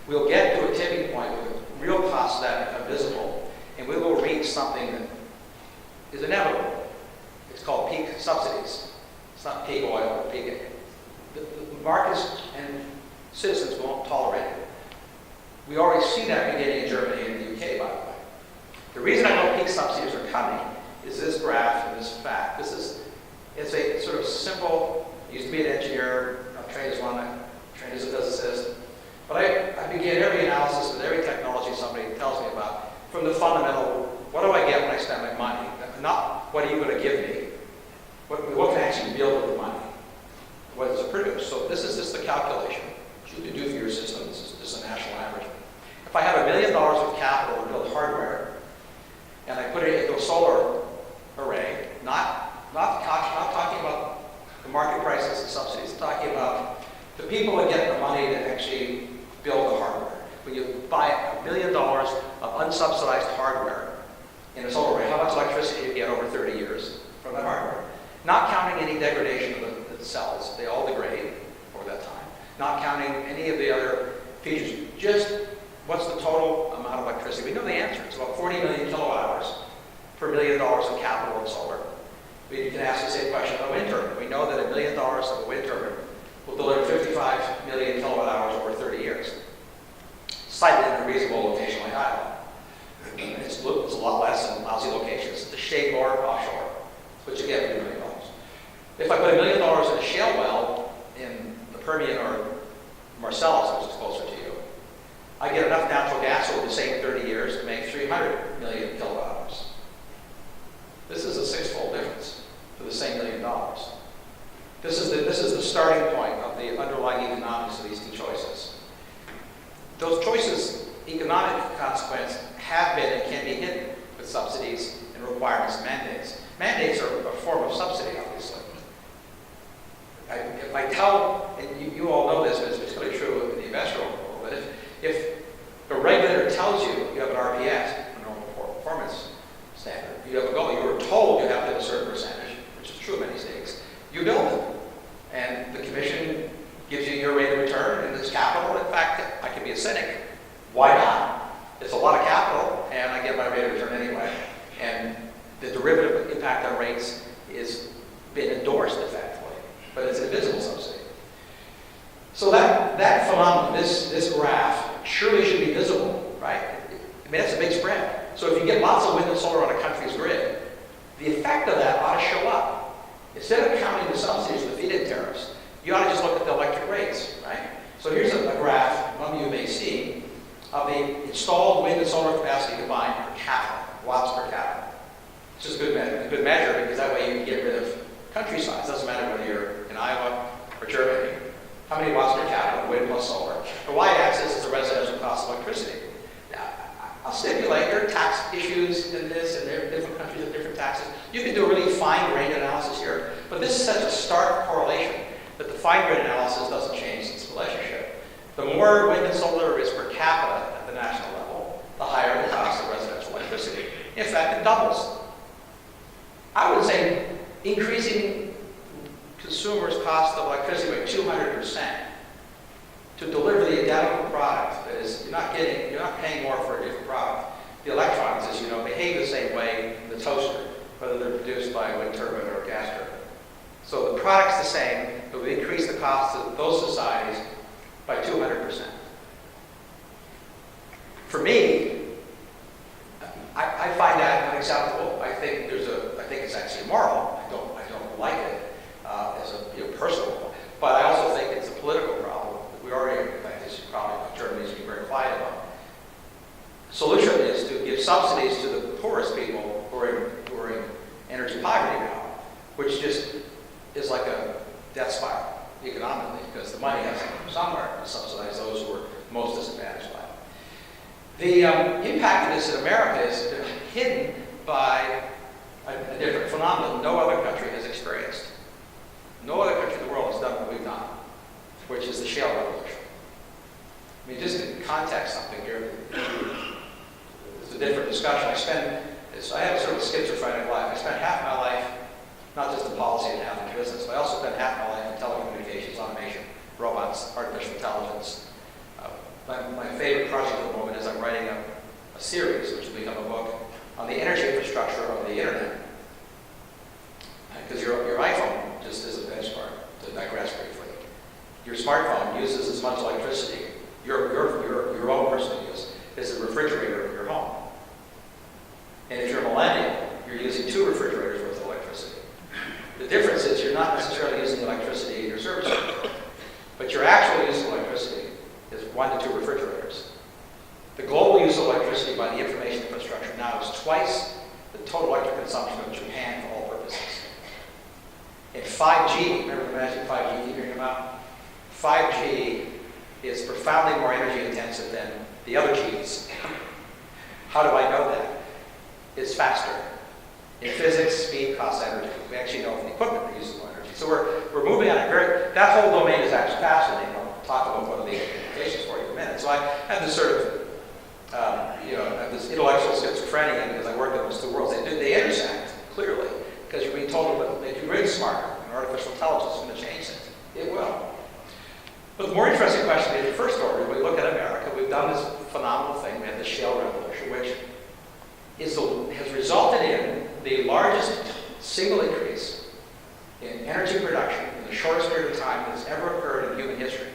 we'll get to a tipping point where the real costs of that become visible, and we will reach something that is inevitable. It's called peak subsidies. It's not peak oil, but peak. The markets and citizens won't tolerate it. We already see that beginning in Germany and the UK, by the way. The reason I know peak subsidies are coming is this graph and this fact. It's a sort of simple, I used to be an engineer, I've trained as one, I've trained as a physicist, but I begin every analysis with every technology somebody tells me about from the fundamental, what do I get when I spend my money? Not what are you going to give me, what can I actually build with the money? What does it produce? So this is just the calculation that you can do for your system. This is just a national average. If I have $1 million of capital to build hardware, and I put it into a solar array, not talking about the market prices and subsidies, talking about the people that get the money to actually build the hardware. When you buy $1 million of unsubsidized hardware in a solar array, how much electricity do you get over 30 years from that hardware? Not counting any degradation of the cells, they all degrade over that time. Not counting any of the other features, just what's the total amount of electricity? We know the answer. It's about 40 million kilowatt hours per $1 million of capital in solar. We can ask the same question about a wind turbine. We know that $1 million of a wind turbine will deliver 55 million kilowatt hours over 30 years. Sited in a reasonable location like Iowa. It's a lot less in lousy locations. The shade more offshore, which you get for $1 million. If I put $1 million in a shale well in the Permian or Marcellus, which is closer to you, I get enough natural gas over the same 30 years to make 300 million kilowatt hours. This is a six-fold difference for the same $1 million. This is the starting point of the underlying economics of these two choices. Those choices, economic consequence, have been and can be hidden with subsidies and requirements and mandates. Mandates are a form of subsidy, obviously. If I tell, and you all know this, but it's particularly true in the industrial world, but if a regulator tells you you have an RPS, a normal performance standard, you have a goal, you were told you have to have a certain percentage, which is true in many states, you build it. And the commission gives you your rate of return, and it's capital. In fact, I can be a cynic. Why not? It's a lot of capital, and I get my rate of return anyway. And the derivative impact on rates is been endorsed effectively, but it's a visible subsidy. So that phenomenon, this graph, surely should be visible, right? I mean, that's a big spread. So if you get lots of wind and solar on a country's grid, the effect of that ought to show up. Instead of counting the subsidies, the feed-in tariffs, you ought to just look at the electric rates, right? So here's a graph, one of you may see, of the installed wind and solar capacity combined per capita, watts per capita. It's just a good measure because that way you can get rid of country size. Doesn't matter whether you're in Iowa or Germany. How many watts per capita, wind plus solar? The y-axis is the residential cost of electricity. Now, I'll stipulate there are tax issues in this, and there are different countries have different taxes. You can do a really fine-grained analysis here, but this is such a stark correlation that the fine-grained analysis The more wind and solar there is per capita at the national level, the higher the cost of residential electricity. In fact, it doubles. I would say increasing consumers' cost of electricity by 200% to deliver the identical product. That is, you're not paying more for a different product. The electrons, as you know, behave the same way in the toaster, whether they're produced by a wind turbine or a gas turbine. So the product's the same, but we increase the cost of those societies by 200%. For me, I find that unacceptable. I think it's actually immoral. I don't like it as a personal, but I also think it's a political problem. We already, in fact, this is probably what Germany is being very quiet about. Solution is to give subsidies to the poorest people who are in energy poverty now, which just is like a death spiral economically, because the money has to come somewhere to subsidize those who are most disadvantaged by it. The impact of this in America is hidden by a different phenomenon no other country has experienced. No other country in the world has done what we've done, which is the shale revolution. I mean, just to context something here, it's a different discussion. I have sort of a schizophrenic life. I spent half my life, not just in policy and half in business, but I also spent half my life in telecommunications, automation, robots, artificial intelligence. My favorite project at the moment is I'm writing a series, which will become a book, on the energy infrastructure of the internet. Because your iPhone, just as a benchmark, to digress briefly, your smartphone uses as much electricity, your own personal use, as the refrigerator of your home. And if you're a millennial, you're using 2 refrigerators worth of electricity. The difference is you're not necessarily using electricity in your service area, but your actual use of electricity is 1 to 2 refrigerators. The global use of electricity by the information infrastructure now is twice the total electric consumption of Japan for all purposes. And 5G, remember the magic 5G you're hearing about? 5G is profoundly more energy intensive than the other Gs. How do I know that? It's faster. In physics, speed costs energy. We actually know from the equipment we're using more energy. So we're moving on that whole domain is actually fascinating. I'll talk about one of the implications for you in a minute. So I have this sort of, this intellectual schizophrenia because I work in those 2 worlds. They intersect clearly because you're being told to make you really smarter, and artificial intelligence is going to change things. It will. But the more interesting question is the first order. We look at America. We've done this phenomenal thing. We had the shale revolution, which has resulted in the largest single increase in energy production in the shortest period of time that's ever occurred in human history.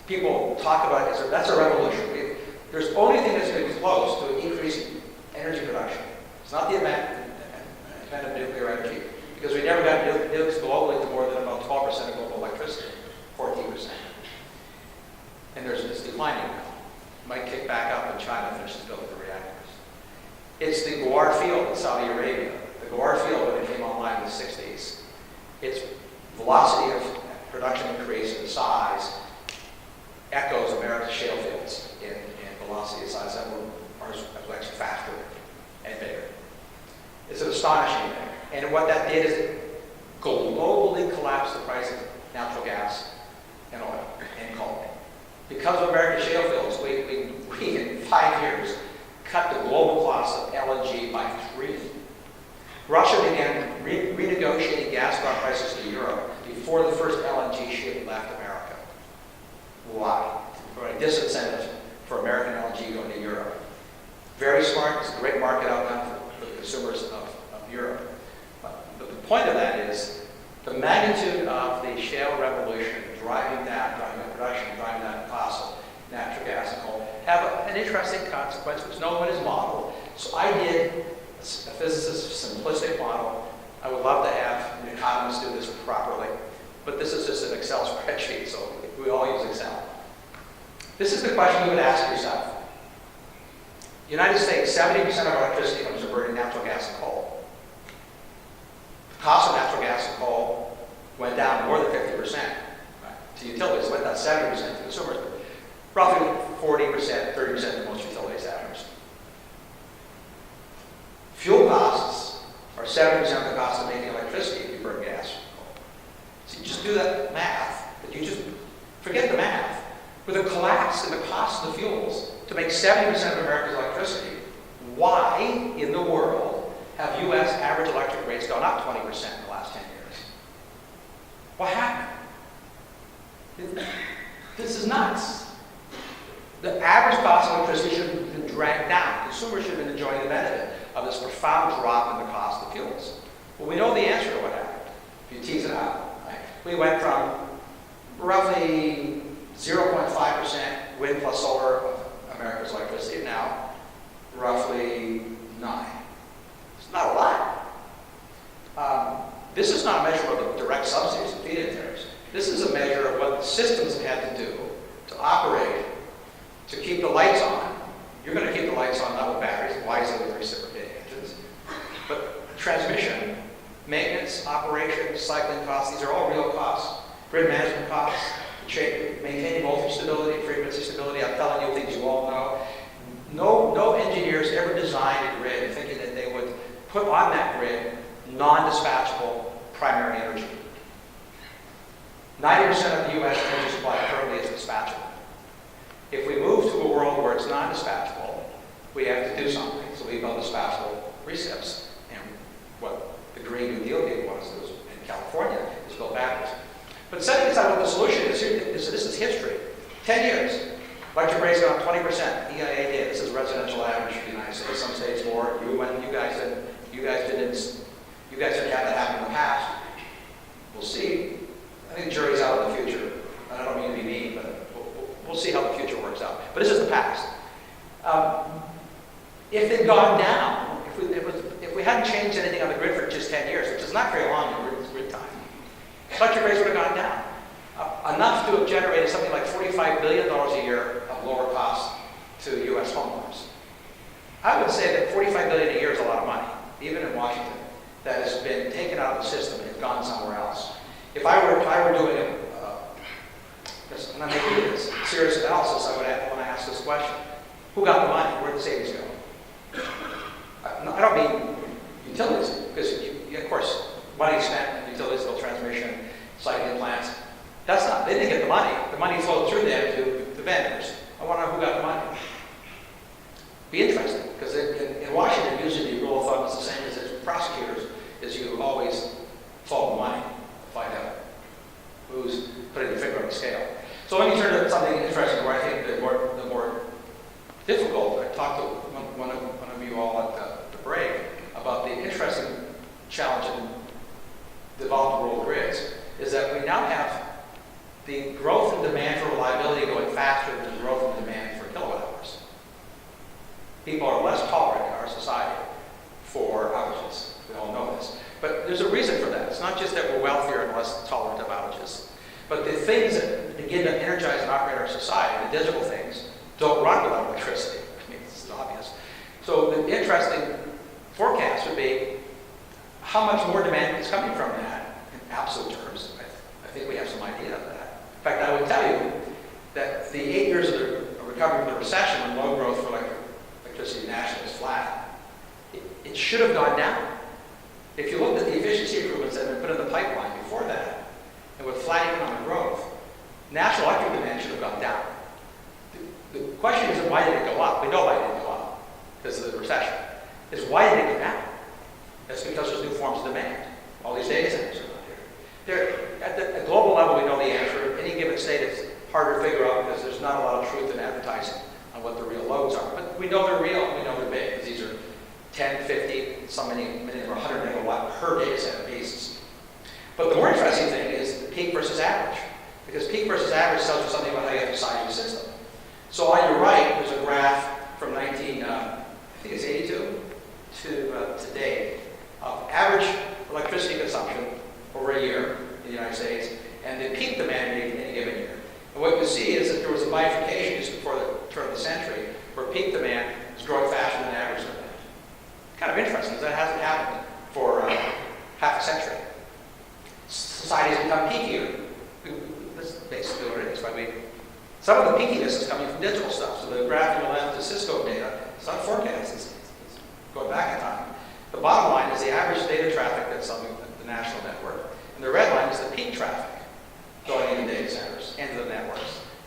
People talk about it, that's a revolution. There's only thing that's been close to increasing energy production. It's not the advent of nuclear energy, because we never got nukes globally to more than about 12% of global electricity, 14%. And it's declining now. Might kick back up when China finishes building the reactors. It's the Ghawar field in Saudi Arabia. The Ghawar field, when it came online in the 60s, its velocity of production increase and size echoes America's shale fields in velocity and size that are actually faster and bigger. It's an astonishing thing. And what that did is it globally collapsed the price of natural gas and oil and coal. Because of American shale fields, we in 5 years cut the global cost of LNG by 3. Russia began renegotiating gas prices to Europe before the first LNG ship left America. Why? For a disincentive for American LNG going to Europe. Very smart. It's a great market outcome for the consumers of Europe. But the point of that is the magnitude of the shale revolution driving that production, driving that cost of natural gas and coal, have an interesting consequence which no one has modeled. So I did a physicist's simplistic model. I would love to have an economist do this properly, but this is just an Excel spreadsheet, so we all use Excel. This is the question you would ask yourself. United States, 70% of electricity comes from burning natural gas and coal. The cost of natural gas and coal went down more than 50%. To utilities, it went down 70% to consumers, but roughly 40%, 30% to most utilities average. Fuel costs are 70% of the cost of making electricity if you burn gas and coal. So you just to do that math, that you just forget the math, with a collapse in the cost of the fuels to make 70% of America's electricity, why in the world have U.S. average electric rates gone up 20% in the last 10 years? What happened? This is nuts. The average cost of electricity should have been dragged down. Consumers should have been enjoying the benefit of this profound drop in the cost of fuels. Well, we know the answer to what happened. If you tease it out, right? We went from roughly 0.5% wind plus solar of America's electricity, now roughly 9%. It's not a lot. This is not a measure of the direct subsidies and feed-in tariffs. This is a measure of what the systems have had to do to operate, to keep the lights on. You're going to keep the lights on, not with batteries, wisely with reciprocating engines. But transmission, maintenance, operation, cycling costs, these are all real costs. Grid management costs, maintaining voltage stability, frequency stability. I'm telling you things you all know. No engineers ever designed a grid thinking that they would put on that grid non-dispatchable primary energy. 90% of the U.S. energy supply currently is dispatchable. If we move to a world where it's non-dispatchable, we have to do something. So we build dispatchable recips. And what the Green New Deal people want us to do in California is build batteries. But setting aside what the solution is, this is history. 10 years. Electric rates gone up 20%. EIA did. This is residential average in the United States. Some states more. You guys didn't have that happen in the past. We'll see. I think the jury's out in the future. And I don't mean to be mean, but we'll see how the future works out. But this is the past. If they'd gone down, if we hadn't changed anything on the grid for just 10 years, which is not very long in grid time, electric rates would have gone down. Enough to have generated something like $45 billion a year of lower costs to U.S. homeowners. I would say that $45 billion a year is a lot of money, even in Washington, that has been taken out of the system and has gone somewhere else. If I were doing when I'm making this serious analysis, I would want to ask this question: who got the money? Where did the savings go? I don't mean utilities, because of course money is spent in utilities, bill transmission, cycling plants. That's not. They didn't get the money. The money flowed through them to the vendors. I want to know who got the money. Be interesting, because in Washington, usually the rule of thumb is the same as prosecutors: is you always follow the money, find out who's putting the finger on the scale. So let me turn to something interesting where I think the more difficult. I talked to one of you all at the break about the interesting challenge in developed world grids, is that we now have the growth in demand for reliability going faster than the growth in demand for kilowatt hours. People are less tolerant in our society for outages. We all know this. But there's a reason for that. It's not just that we're wealthier and less tolerant of outages, but the things that begin to energize and operate our society, the digital things, don't run without electricity. I mean, it's obvious. So the interesting forecast would be how much more demand is coming from that in absolute terms. I think we have some idea of that. In fact, I would tell you that the 8 years of the recovery from the recession, when low growth for electricity nationally is flat, it should have gone down. If you looked at the efficiency improvements that have been put in the pipeline before that, and with flat economic growth, national electric demand should have gone down. The question isn't why did it go up? We know why it didn't go up, because of the recession. It's why did it go down? That's because there's new forms of demand. All these data centers are out here. At the global level, we know the answer. Any given state, it's harder to figure out because there's not a lot of truth in advertising on what the real loads are. But we know they're real. We know they're big, because these are 10, 50, so many of them are 100 megawatt per data center pieces. But the more interesting thing is the peak versus average, because peak versus average tells you something about how you have to size your system. So on your right, there's a graph from 1982 to today of average electricity consumption over a year in the United States and the peak demand in any given year. And what you see is that there was a bifurcation just before the turn of the century where peak demand is growing faster than average demand. Kind of interesting, because that hasn't happened for half a century. Society's become peakier. That's basically what it is, right? Some of the peakiness is coming from digital stuff. So the graph on the left is CIPCO data. It's not forecast. It's going back in time. The bottom line is the average data traffic that's on the national network. And the red line is the peak traffic.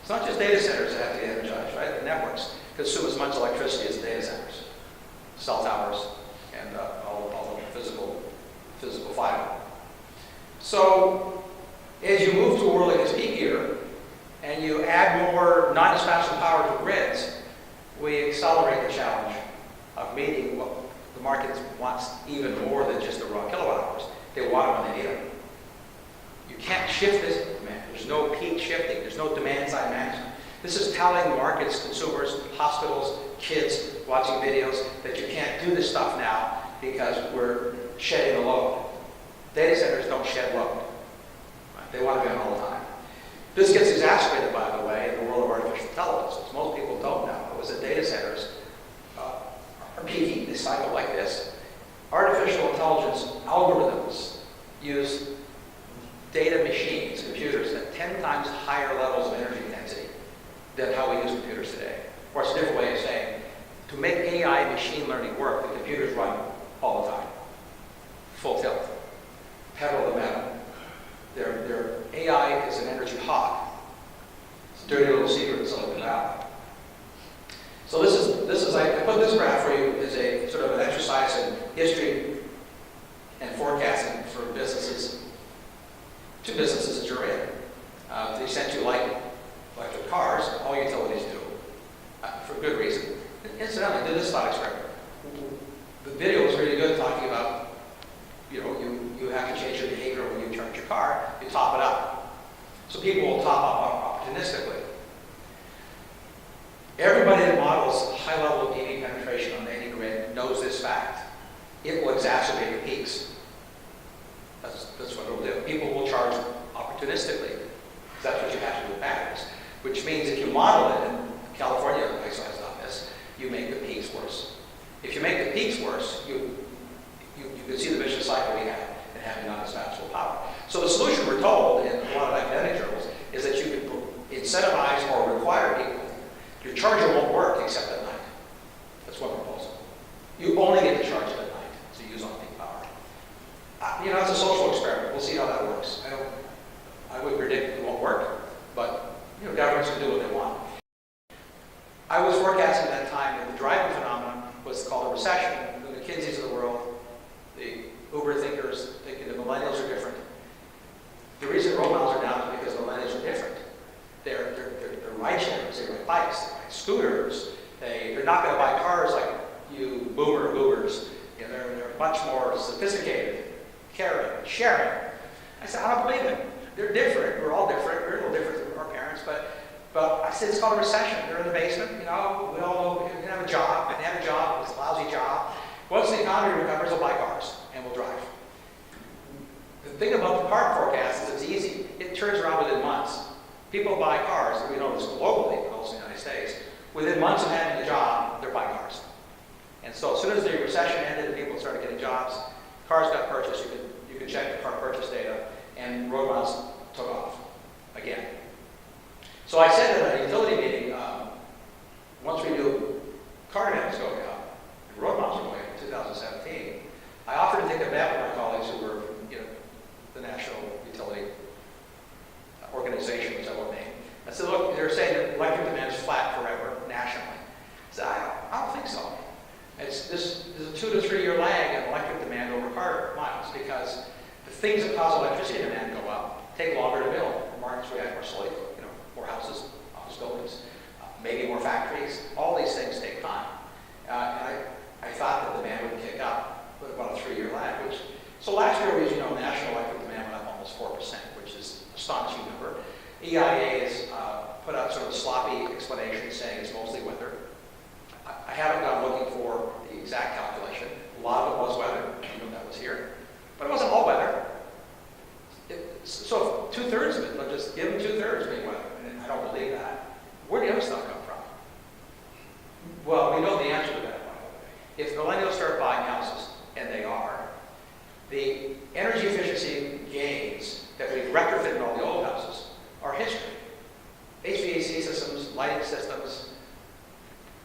It's not just data centers that have to get energized, right? The networks consume as much electricity as data centers, cell towers, and all the physical fiber. So as you move to a world that gets peakier, and you add more non-dispatchable power to grids, we accelerate the challenge of meeting what the market wants even more than just the raw kilowatt hours. They want them when they need them. You can't shift this demand. There's no peak shifting. There's no demand-side management. This is telling markets, consumers, hospitals, kids watching videos that you can't do this stuff now because we're shedding the load. Data centers don't shed load. They want to be on all the time. This gets exacerbated, by the way, in the world of artificial intelligence. As most people don't know, it was that data centers are peaking. They cycle like this. Artificial intelligence algorithms use data machines, computers, at 10 times higher levels of energy intensity than how we use computers today. Or it's a different way of saying, to make AI machine learning work, the computers run all the time. Full tilt. Pedal to the metal. Their AI is an energy hog. It's a dirty little secret in Silicon Valley. So this is I put this graph for you as a sort of an exercise in history and forecasting for businesses, two businesses that you're in. To the extent you like electric cars, all utilities do, for good reason. Incidentally, I did this thought experiment. The video was really good talking about, you have to change your behavior when you charge your car, you top it up. So people will top up opportunistically. Everybody that models high level of EV penetration on any grid knows this fact. It will exacerbate the peaks. That's what it will do. People will charge opportunistically. That's what you have to do with batteries. Which means if you model it, and California has done this, you make the peaks worse. If you make the peaks worse, you can see the vicious cycle we have in having non-dispatchable power. So the solution, we're told in a lot of academic journals, is that you can incentivize or require people. Your charger won't work except at night. That's one proposal. You only get to charge it at night, so you use on-peak power. It's a social experiment. We'll see how that works. I would predict it won't work, but governments can do what they want. I was forecasting at that time that the driving phenomenon was called a recession. The McKinseys of the world, the Uber thinkers thinking the millennials are different. The reason road miles are down is because the millennials are different. They're ride shares, they ride bikes, they ride scooters. They're not going to buy cars like you boomers. They're much more sophisticated, caring, sharing. I said, I don't believe it. They're different. We're all different. We're a little different from our parents, but I said it's called a recession. They're in the basement. We all know you can have a job. And have a job. It's a lousy job. Once the economy recovers, we'll buy cars and we'll drive. The thing about the car forecast is it's easy. It turns around within months. People buy cars. We know this globally, but also in the United States. Within months of having a job, they're buying cars. And so as soon as the recession ended and people started getting jobs, cars got purchased. You could check the car purchase data, and road miles took off again. So I said at a utility meeting, once we knew car demand was going up, and road miles were going up in 2017, I offered to take a bet with my colleagues who were, the national utility organization, which I won't name. I said, look, they're saying that electric demand is flat forever nationally. I said, I don't think so. There's a 2 to 3 year lag in electric demand over car miles because the things that cause electricity demand to go up take longer to build. Markets react more slowly, more houses, office buildings, maybe more factories. All these things take time. And I thought that demand would kick up with about a 3 year lag. So last year, as you know, national electric demand went up almost 4%, which is an astonishing number. EIA has put out sort of a sloppy explanation saying it's mostly weather. I haven't gone looking for the exact calculation. A lot of it was weather. I knew that was here. But it wasn't all weather. So 2/3 of it, let's just give them 2/3 being weather. And I don't believe that. Where did the other stuff come from? Well, we know the answer to that, by the way. If millennials start buying houses, and they are, the energy efficiency gains that we've retrofitted in all the old houses are history. HVAC systems, lighting systems,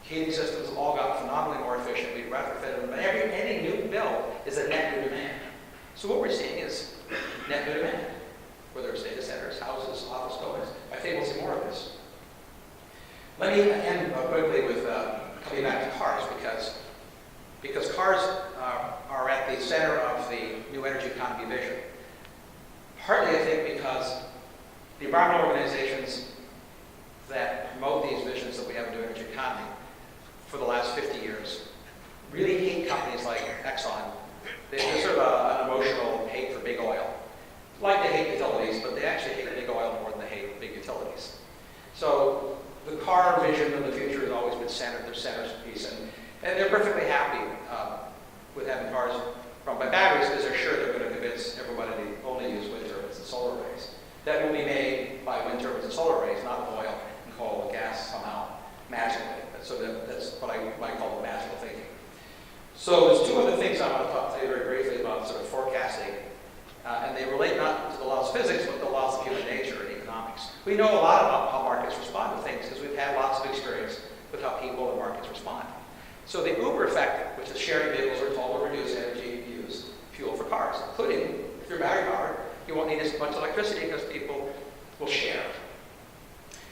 heating systems all got phenomenally more efficient. We retrofitted them. Any new build is a net new demand. So what we're seeing is net new demand, whether it's data centers, houses, office buildings. I think we'll see more of this. cars are at the center of the new energy economy vision. Partly, I think, because the environmental organizations that promote these visions that we have in the new energy economy for the last 50 years really hate companies like Exxon. There's sort of an emotional hate for big oil. Like they hate utilities, but they actually hate big oil more than they hate big utilities. So the car vision of the future has always been their centerpiece, and they're perfectly happy with having cars run by batteries because they're sure they're going to convince everybody to only use wind turbines and solar arrays. That will be made by wind turbines and solar arrays, not oil and coal and gas somehow, magically. So that's what I might call the magical thinking. So there's two other things I want to talk to you very briefly about sort of forecasting, and they relate not to the laws of physics, but the laws of human nature and economics. We know a lot about how markets respond to things because we've had lots of experience with how people and markets respond. So the Uber effect, which is sharing vehicles, we're told will reduce energy use, fuel for cars, including if you're battery powered, you won't need as much electricity because people will share.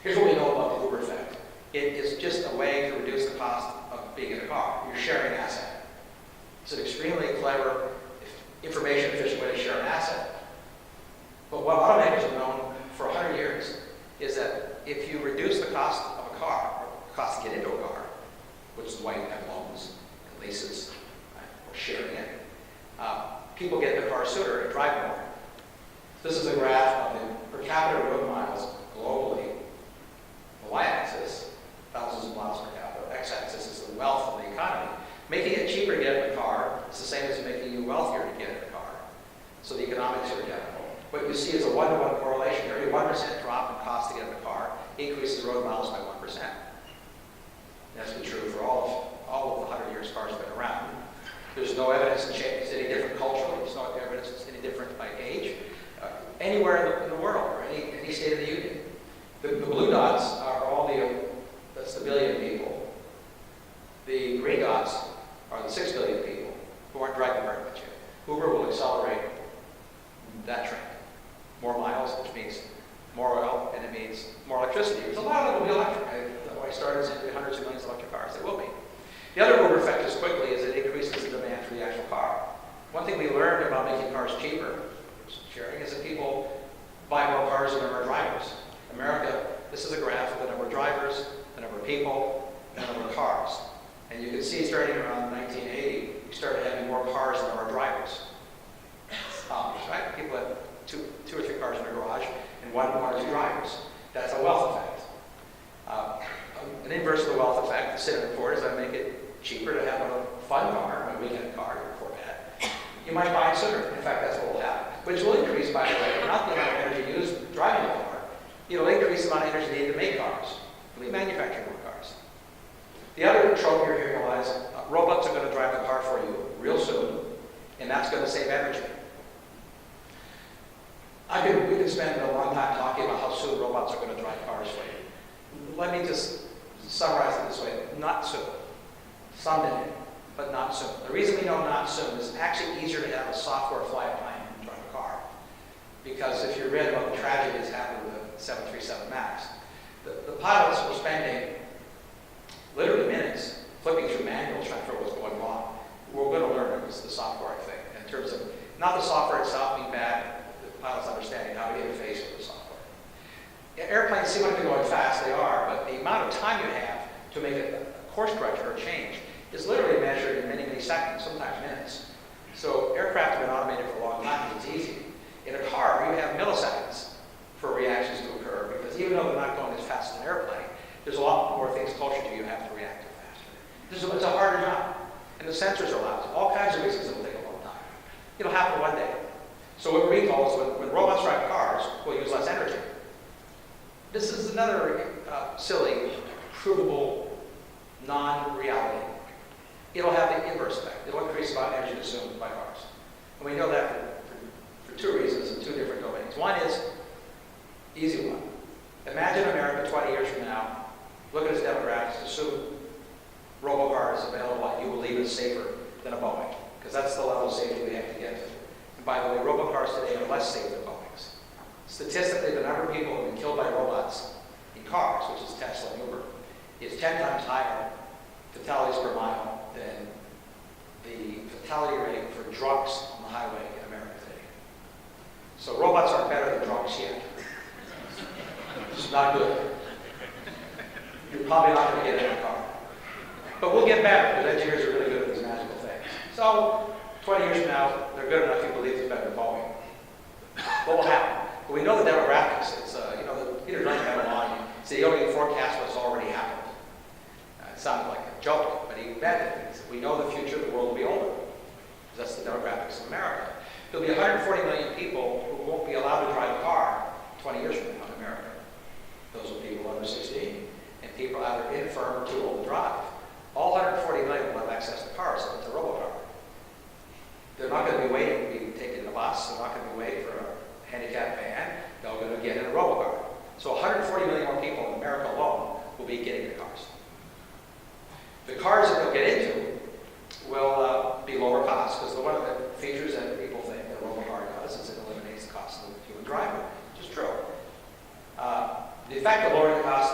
Here's what we know about the Uber effect. It is just a way to reduce the cost of being in a car. You're sharing an asset. It's an extremely clever, information efficient way to share an asset. But what automakers have known for 100 years is that if you reduce the cost of a car, or the cost to get into a car, which is why you have loans and leases, or sharing it, people get in the car sooner and drive more. This is a graph of the per capita road miles globally. The y-axis, thousands of miles per capita. X-axis is the wealth of the economy. Making it cheaper to get in a car is the same as making you wealthier to get in a car. So the economics are identical. What you see is a one-to-one correlation. Every 1% drop in cost to get in a car increases road miles by 1%. That's been true for all of the 100 years cars have been around. There's no evidence it's any different culturally. There's no evidence it's any different by age. Anywhere in the world, or any state of the union. The blue dots are that's the billion people. The green dots are the 6 billion people who aren't driving very much yet. Uber will accelerate that trend. More miles, which means more oil, and it means more electricity. There's a lot of them will be electric. I started saying hundreds of millions of electric cars. They will be. The other Uber effect just quickly is it increases the demand for the actual car. One thing we learned about making cars cheaper, sharing, is that people buy more cars than there are drivers. America, this is a graph of the number of drivers, the number of people, and the number of cars. And you can see starting around 1980, we started having more cars than there are drivers. Right? People have two or three cars in their garage and one or two drivers. That's a wealth effect. An inverse of the wealth effect, the Senate report, is that make it cheaper to have a fun car, a weekend car, your Corvette. You might buy it sooner. In fact, that's what will happen. Which will increase, by the way, not the amount of energy used driving the car. It'll increase the amount of energy needed to make cars. We manufacture more cars. The other trope you're hearing a lot is robots are going to drive the car for you real soon, and that's going to save energy. We could spend a long time talking about how soon robots are going to drive cars for you. Let me just summarize it this way. Not soon. Someday, but not soon. The reason we know not soon is it's actually easier to have a software fly a plane than drive a car. Because if you read about the tragedies that happened with the 737 MAX, the pilots were spending literally minutes flipping through manuals trying to figure out what's going wrong. We're going to learn it was the software, I think, in terms of not the software itself being bad, the pilots understanding how to interface with the software. Airplanes seem like they're going fast, they are, but the amount of time you have to make a course correction or change is literally measured in many, many seconds, sometimes minutes. So aircraft have been automated for a long time, it's easy. In a car, you have milliseconds for reactions to occur, because even though they're not going as fast as an airplane, there's a lot more things closer to you have to react to faster. It's a harder job, and the sensors are loud. All kinds of reasons it will take a long time. It'll happen one day. So what we call is when robots drive cars, we'll use less energy. This is another silly, provable, non-reality. It'll have the inverse effect. It'll increase the amount of energy consumed by cars. And we know that for two reasons in two different domains. One is, easy one. Imagine America 20 years from now, look at its demographics, assume robo-car is available, and you believe it's safer than a Boeing, because that's the level of safety we have to get to. And by the way, robo-cars today are less safe than Boeings. Statistically, the number of people who have been killed by robots in cars, which is Tesla and Uber, is 10 times higher fatalities per mile than the fatality rate for drunks on the highway in America today. So robots aren't better than drunks yet. It's not good. You're probably not going to get in a car. But we'll get better, because engineers are really good at these magical things. So 20 years from now, they're good enough you believe it's better than Boeing. What will happen? Well, we know the demographics. It's, Peter Drucker had a line. So he only forecast what's already happened. It sounded like a joke, but he meant it. He said, we know the future, the world will be older. That's the demographics of America. There'll be 140 million people who won't be allowed to drive a car 20 years from now in America. Those are people under 16, and people either infirm or too old to drive. All 140 million will have access to cars, so it's a robocar. They're not going to be waiting to be taken in a bus. They're not going to be waiting for a handicapped van. They're going to get in a robocar. So 140 million more people in America alone will be getting in cars. The cars that they'll get into will be lower cost, because one of the features that people think a robocar does is it eliminates the cost of the human driver, which is true. The effect of lowering the cost,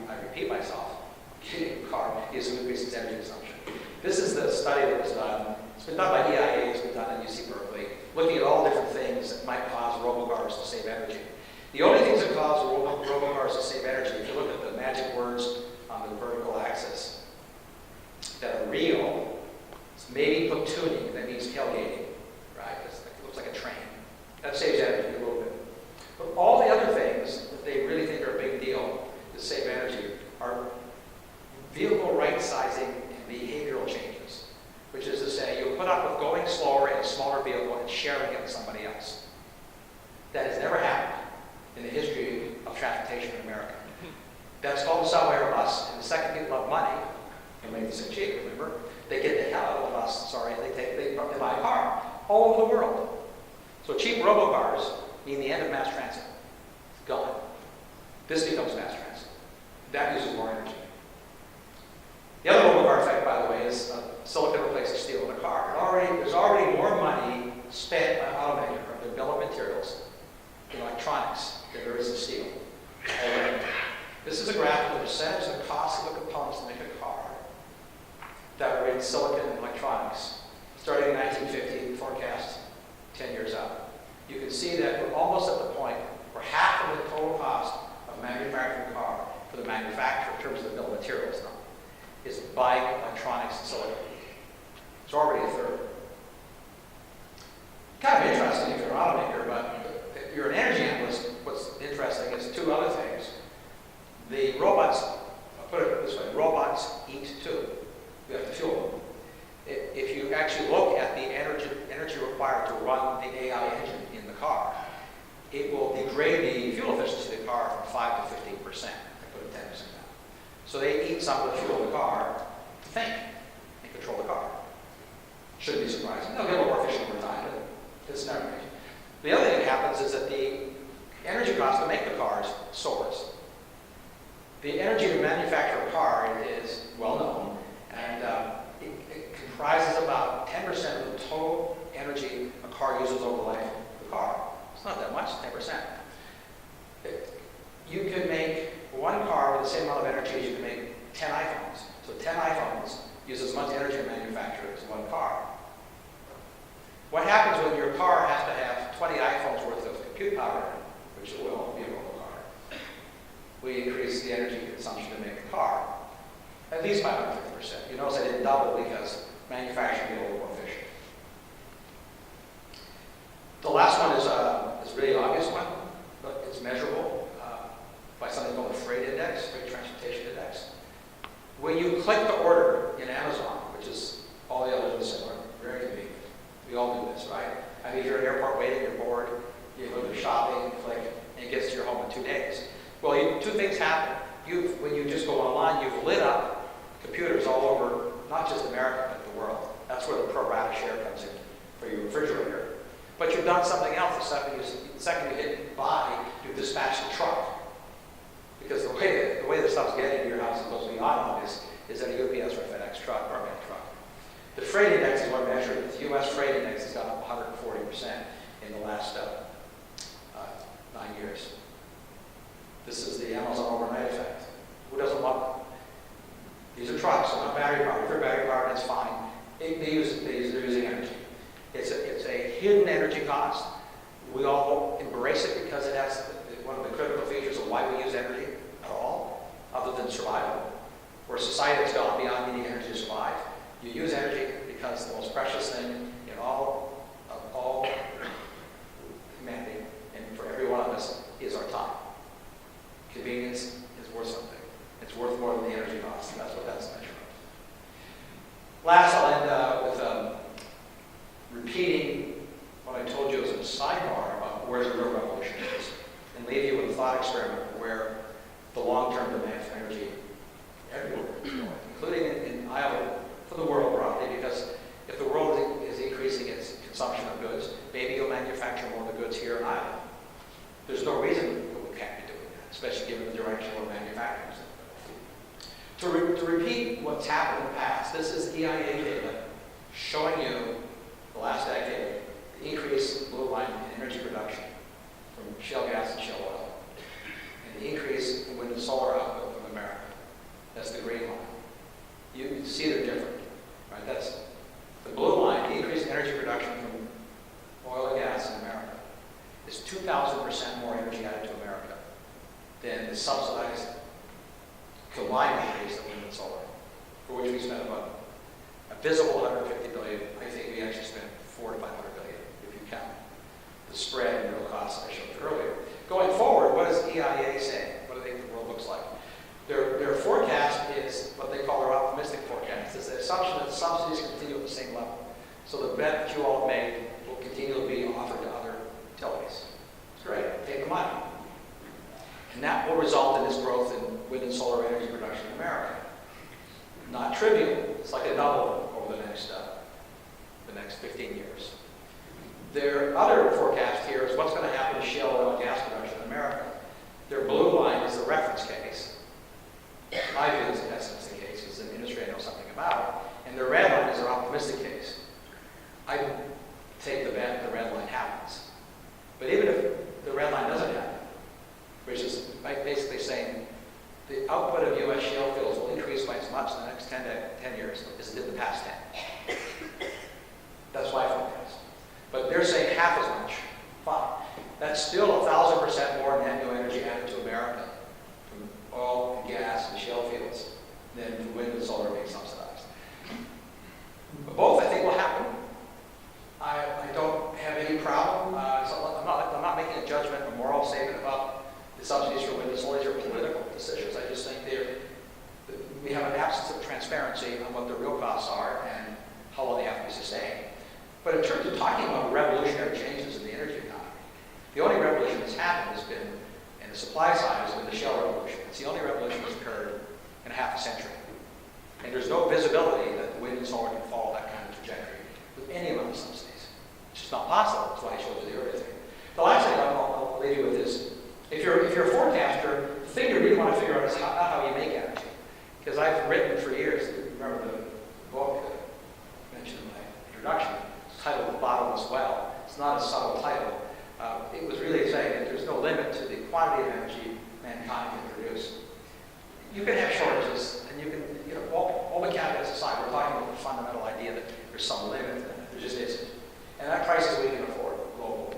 I repeat myself, getting a car is to increase its energy consumption. This is the study that was done. It's been done by EIA, it's been done at UC Berkeley, looking at all different things that might cause robocars to save energy. The only things that cause robocars to save energy, if you look at the magic words on the vertical axis that are real, it's maybe platooning, that means tailgating, right? It looks like a train. That saves energy a little bit. But all the other things that they really think are a big deal to save energy are vehicle right-sizing and behavioral changes, which is to say you'll put up with going slower in a smaller vehicle and sharing it with somebody else. That has never happened in the history of transportation in America. That's called the subway or bus, and the second people have money, and make this cheap, remember, they get the hell out of the bus, they buy a car all over the world. So cheap robocars mean the end of mass transit. It's gone. This becomes mass transit. That uses more energy. The other robocar effect, by the way, is silicon replaces steel in a car. There's already more money spent by automakers on their bill of materials in electronics than there is in steel. This is a graph of the percentage of the cost of the components to make a car that were in silicon and electronics, starting in 1950, forecast 10 years out. You can see that we're almost at the point where half of the total cost of manufacturing a car for the manufacturer in terms of the bill of materials now is buying electronics and silicon. It's already a third. Kind of interesting if you're an automaker, but if you're an energy analyst, what's interesting is two other things. The robots, I'll put it this way, robots eat too. You have to fuel them. If you actually look at the energy required to run the AI engine in the car, it will degrade the fuel efficiency of the car from 5 to 15%. I put it 10% down. So they eat some of the fuel of the car to think and control the car. Shouldn't be surprising. They'll get a little more efficient over time, but it's never right. The other thing that happens is that the energy cost to make the cars soars. The energy to manufacture a car is well known, and it comprises about 10% of the total energy a car uses over the life of the car. It's not that much, 10%. You can make one car with the same amount of energy as you can make 10 iPhones. So 10 iPhones use as much energy to manufacture as one car. What happens when your car has to have 20 iPhones worth of compute power, which it will be a mobile car? We increase the energy consumption to make the car at least by 150%. You notice I didn't double because manufacturing is a little more efficient. The last one is really an obvious one, but it's measurable by something called the freight index, freight transportation index. When you click to order in Amazon, which is all the others are similar, very convenient. We all do this, right? I mean, you're at an airport waiting, you're bored, you go to shopping, click, and it gets to your home in 2 days. Well, two things happen. When you just go online, you've lit up computers all over, not just America, but the world. That's where the pro rata share comes in for your refrigerator. But you've done something else. The second you hit buy, you dispatch the truck. Because the way the stuff's getting to your house and goes beyond all this is that a UPS or a FedEx truck or a mail truck. The freight index is what measured it. The U.S. freight index has gone up 140% in the last 9 years. This is the Amazon overnight effect. Who doesn't love it? These are trucks, they're not battery powered. If they're battery powered, that's fine. They're using convenience is worth something. It's worth more than the energy cost. That's what that's a measure of. Last, I'll end with repeating what I told you as a sidebar about where the real revolution is, and leave you with a thought experiment of where the long-term demand for energy everywhere is going, including in Iowa, for the world broadly, because if the world is increasing its consumption of goods, maybe you'll manufacture more of the goods here in Iowa. There's no reason that we can't be doing that, especially given the direction we're manufacturing. To repeat what's happened in the past, this is EIA data showing you the last decade, the increase in blue line in energy production from shale gas and shale oil, and the increase in wind and solar output from America. That's the green line. You can see they're different, right? That's the blue line, the increased energy production from oil and gas in America is 2,000% more energy added to America than the subsidized combined increase of wind and solar, for which we spent about a visible 150 billion. I think we actually spent 400 to 500 billion if you count the spread and real costs I showed you earlier. Going forward, what does EIA say? What do they think the world looks like? Their forecast is what they call their optimistic forecast. It's the assumption that the subsidies continue at the same level. So the bet that you all have made will continue to be offered to other utilities. It's great. Take the money. And that will result in this growth in wind and solar energy production in America. Not trivial. It's like a double over the next 15 years. Their other forecast here is what's going to happen to shale oil and gas production in America. Their blue line is the reference case. My view is that's the case. It's an industry I know something about. And their red line is their optimistic case. I take the bet the red line happens. But even if the red line doesn't happen, which is basically saying the output of U.S. shale fields will increase by as much in the next 10 years as it did the past 10. That's my forecast. But they're saying half as much. Fine. That's still 1,000% more net new energy added to America from oil and gas and shale fields than from wind and solar being subsidized. But both, I think, will happen. I don't have any problem. I'm not making a judgment, a moral statement about the subsidies for wind and solar. These are political decisions. I just think we have an absence of transparency on what the real costs are and how long they have to be sustained. But in terms of talking about revolutionary changes in the energy economy, the only revolution that's happened has been, in the supply side, has been the shale revolution. It's the only revolution that's occurred in half a century. And there's no visibility that the wind and solar can follow that kind of trajectory with any amount of subsidies. It's just not possible. That's why I showed you the earlier thing. The last thing I'll leave you with is, if you're a forecaster, the thing you really want to figure out is how you make energy. Because I've written for years, remember the book that I mentioned in my introduction, it's titled The Bottomless Well. It's not a subtle title. It was really saying that there's no limit to the quantity of energy mankind can produce. You can have shortages, and you can, all the caveats aside, we're talking about the fundamental idea that there's some limit, and there just isn't. And that price is we can afford globally.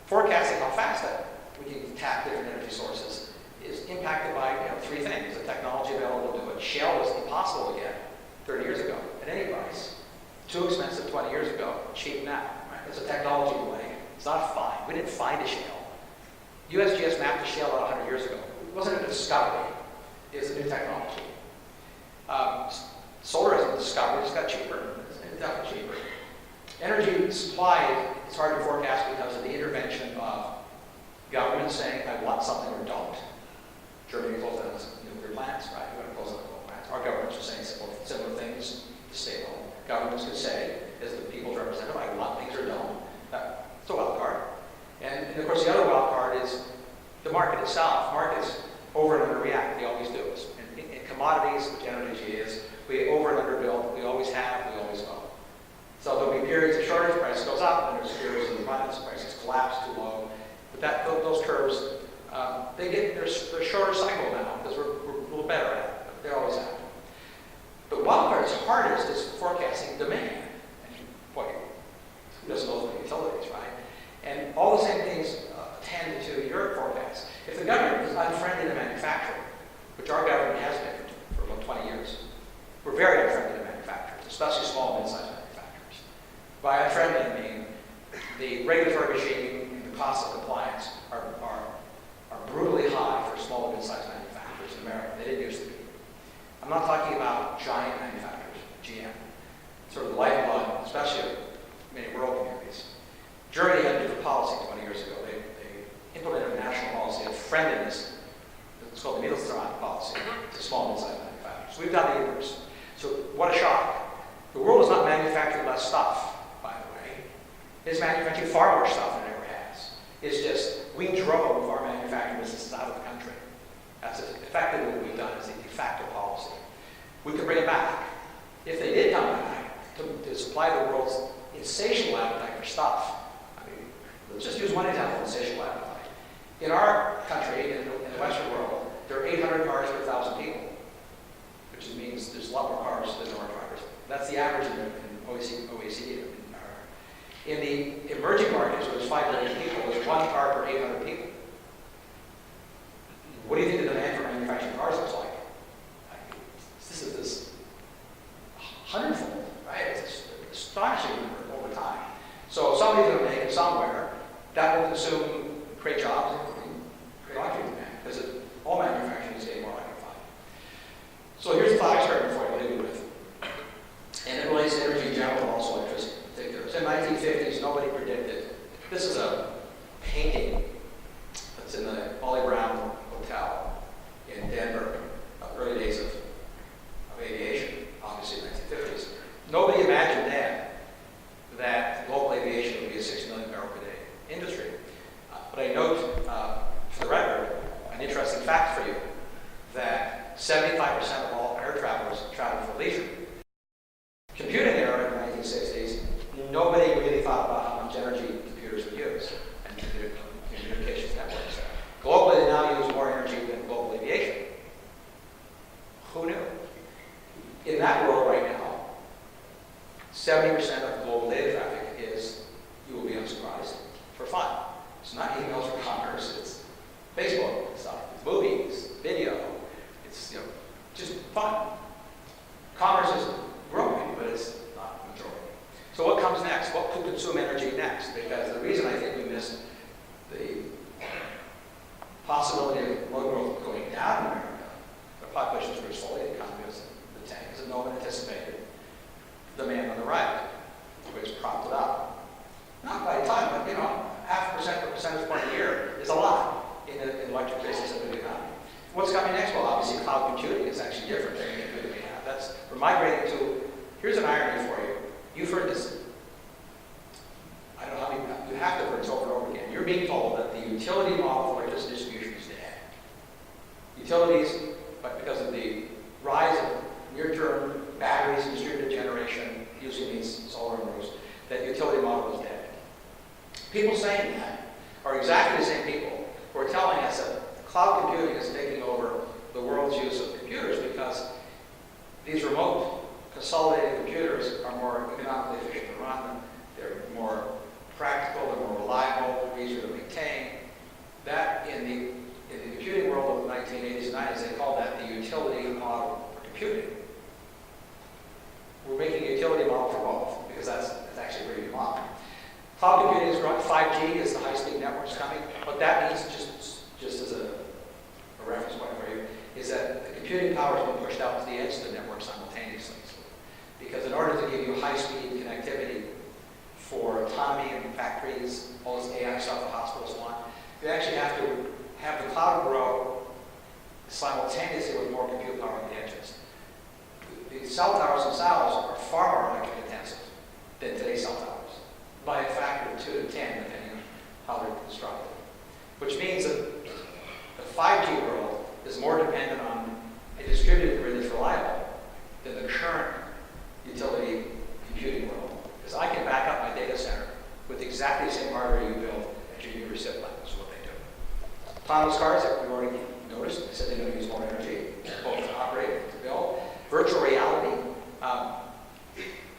Forecasting how fast that we can tap different energy sources is impacted by three things. The technology available to do it. Shale was impossible to get 30 years ago at any price. Too expensive 20 years ago, cheap now. Right? It's a technology delay. It's not a find. We didn't find a shale. USGS mapped the shale out 100 years ago. It wasn't a discovery. It's a new technology. Solar isn't a discovery. It's got cheaper. It's definitely cheaper. Energy supply is hard to forecast because of the intervention of governments saying, I want something or don't. Germany closed down its nuclear plants, right? We're going to close down coal plants. Our governments are saying similar things to stay home. Governments could say, as the people's representative, I want things or don't. It's a wild card. And of course, the other wild card is the market itself. Markets over and underreact. They always do. In commodities, which energy is, we over and underbuild. We always have, we always will. So there'll be periods of shortage, price goes up, and there's periods of abundance, prices collapse too low. But those curves, they're shorter cycle now because we're a little better at it. But they always have. The wild card that's hardest is forecasting demand. And boy, who doesn't know the utilities, right? And all the same things tend to your forecast. If the government is unfriendly to manufacturing, which our government has been for about 20 years, we're very unfriendly to manufacturers, especially small and mid-sized manufacturers. By unfriendly, I mean the regulatory regime and the cost of compliance are brutally high for small friendliness. It's called the Mittelstand policy to small and mid-sized manufacturers. So we've done the inverse. So what a shock. The world is not manufacturing less stuff, by the way. It's manufacturing far more stuff than it ever has. It's just, we drove our manufacturing businesses out of the country. That's effectively what we've done as a de facto policy. We could bring it back. If they did come back to supply the world's insatiable appetite for stuff. I mean, let's just use one example of insatiable appetite. In our country, in the Western world, there are 800 cars per 1,000 people, which means there's a lot more cars than there are drivers. That's the average in OECD. In the emerging markets, where there's 5 billion people, there's 1 car per 800 people. What do you think the demand for manufacturing cars looks like? This is this hundredfold, right? It's astonishing number over time. So somebody's going to make it somewhere. That will create jobs, and create electric demand, because all manufacturing is getting more electrified. So here's a thought experiment for you to leave you with. And it relates to energy in general, but also electricity in particular. So in the 1950s, nobody predicted. This is a painting that's in the Ollie Brown Hotel in Denver, early days of aviation, obviously in the 1950s. Nobody imagined then that global aviation would be a 6 million barrel per day industry. But I note, for the record, an interesting fact for you, that 75% of all air travelers travel for leisure. Computing era in the 1960s, nobody really thought about how much energy computers would use and communications networks. Globally, they now use more energy than global aviation. Who knew? In that world right now, 70% of global data traffic is, you will be unsurprised, for fun. It's not emails for commerce, it's Facebook stuff, it's movies, video, it's just fun. Commerce is growing, but it's not majority. So what comes next? What could consume energy next? Because the reason I think we missed the possibility of low growth going down in America, the population is very slowly, the economy is in the tank, is that no one anticipated demand on the right, which propped it up. Not by a ton, but 0.5% per percentage point a year is a lot in electric business of the economy. What's coming next? Well, obviously cloud computing is actually different than anything we have. We're migrating to, here's an irony for you. You've heard this, I don't know how many, you have to have heard this over and over again. You're being told that the utility model for electricity distribution is dead. Utilities, but because of the rise of near-term batteries and distributed generation, usually means solar and roofs, that utility model is dead. People saying that are exactly the same people who are telling us that cloud computing is taking over the world's use of computers because these remote consolidated computers are more economically efficient to run. They're more practical, they're more reliable, they're easier to maintain. That in the computing world of the 1980s and 90s, they called that the utility model for computing. We're making a utility model for both because that's actually where you belong. Cloud computing is growing. 5G is the high-speed networks coming. What that means, just as a reference point for you, is that the computing power has been pushed out to the edge of the network simultaneously. Because in order to give you high-speed connectivity for autonomy in factories, all this AI stuff that hospitals want, you actually have to have the cloud grow simultaneously with more compute power on the edges. The cell towers themselves are far more electric intensive than today's cell towers, by a factor of 2 to 10, depending on how they're constructed. Which means that the 5G world is more dependent on a distributed grid that's reliable than the current utility computing world. Because I can back up my data center with exactly the same hardware you build at your university lab. That's what they do. Autonomous cars, that we've already noticed, they said they're going to use more energy, both to operate and to build. Virtual reality.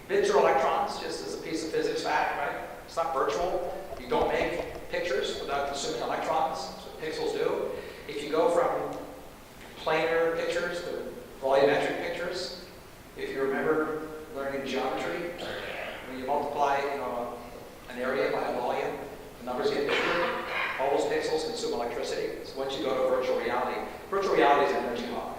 Bits are electrons, just as a piece of physics fact, right? It's not virtual. You don't make pictures without consuming electrons. That's what pixels do. If you go from planar pictures to volumetric pictures, if you remember learning geometry, when you multiply an area by a volume, the numbers get bigger. All those pixels consume electricity. So once you go to virtual reality is an energy hog.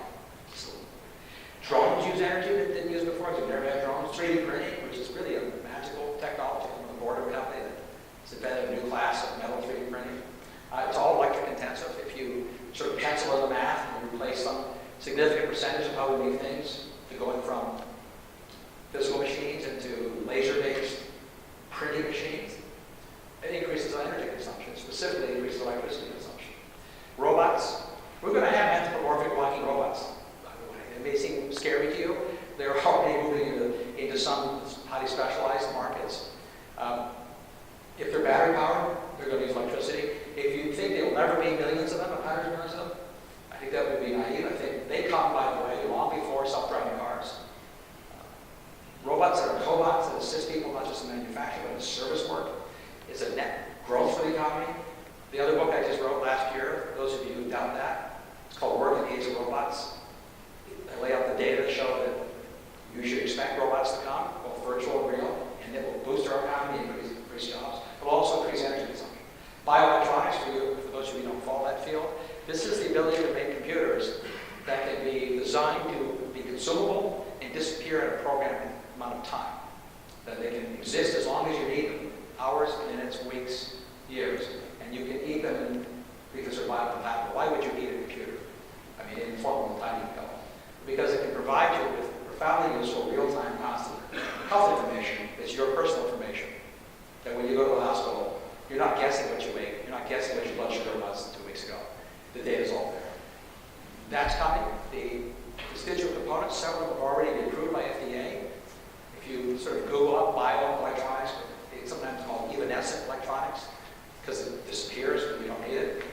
Drones use energy that didn't use before. We've never had drones. 3D printing, which is really a magical technology from the board of a company that's invented a new class of metal 3D printing. It's all electric intensive. If you significant percentage of how we make things to going from physical machines into laser-based printing machines. It increases energy consumption, specifically increases electricity consumption. Robots, we're going to have anthropomorphic walking robots, by the way. It may seem scary to you. They're already moving into some highly specialized markets. If they're battery powered, they're going to use electricity. If you think there will never be millions of them, or hundreds of millions of them, I think that would be naive. I think they come, by the way, long before self-driving cars. Robots that are cobots that assist people not just in manufacturing, but in service work. It's a net growth for the economy. The other book I just wrote last year, for those of you who doubt that, it's called Work in the Age of Robots. I lay out the data to show that you should expect robots to come, both virtual and real, and it will boost our economy and increase jobs. It will also increase energy consumption. Bioelectronics, for those of you who don't follow that field, this is the ability to make computers that can be designed to be consumable and disappear in a programmed amount of time. That they can exist as long as you need them, hours, minutes, weeks, years, and you can eat them because they're biocompatible. Why would you eat a computer? I mean, in the form of a tiny pill. Because it can provide you with profoundly useful, real-time, constant health information. It's your personal information. That when you go to the hospital, you're not guessing what you ate. You're not guessing what your blood sugar was 2 weeks ago. The data's all there. That's coming. The constituent components, several of them have already been approved by FDA. If you sort of Google up bioelectronics, it's sometimes called evanescent electronics, because it disappears when you don't need it.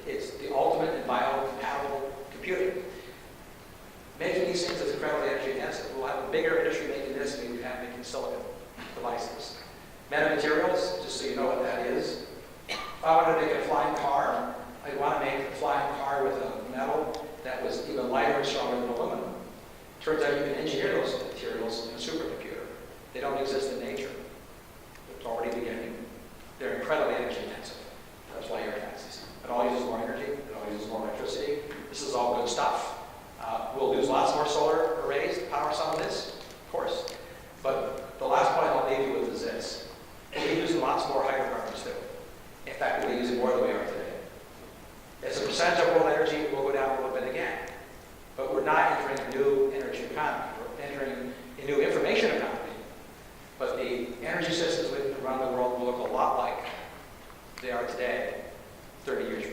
It's the ultimate in biocompatible computing. Making these things is incredibly energy intensive. We'll have a bigger industry making this than we have making silicon devices. Metamaterials, just so you know what that is. If I wanted to make a flying car, I'd want to make a flying car with a metal that was even lighter and stronger than aluminum. Turns out you can engineer those materials in a supercomputer. They don't exist in nature. It's already beginning. They're incredibly energy intensive. That's why you're advances. It all uses more energy. It all uses more electricity. This is all good stuff. We'll use lots more solar arrays to power some of this, of course. But the last point I'll leave you with is this. We'll be using lots more hydrocarbons too. In fact, we'll be using more than we are today. As a percentage of world energy, it will go down a little bit again. But we're not entering a new energy economy. We're entering a new information economy. But the energy systems around the world will look a lot like they are today, 30 years from now.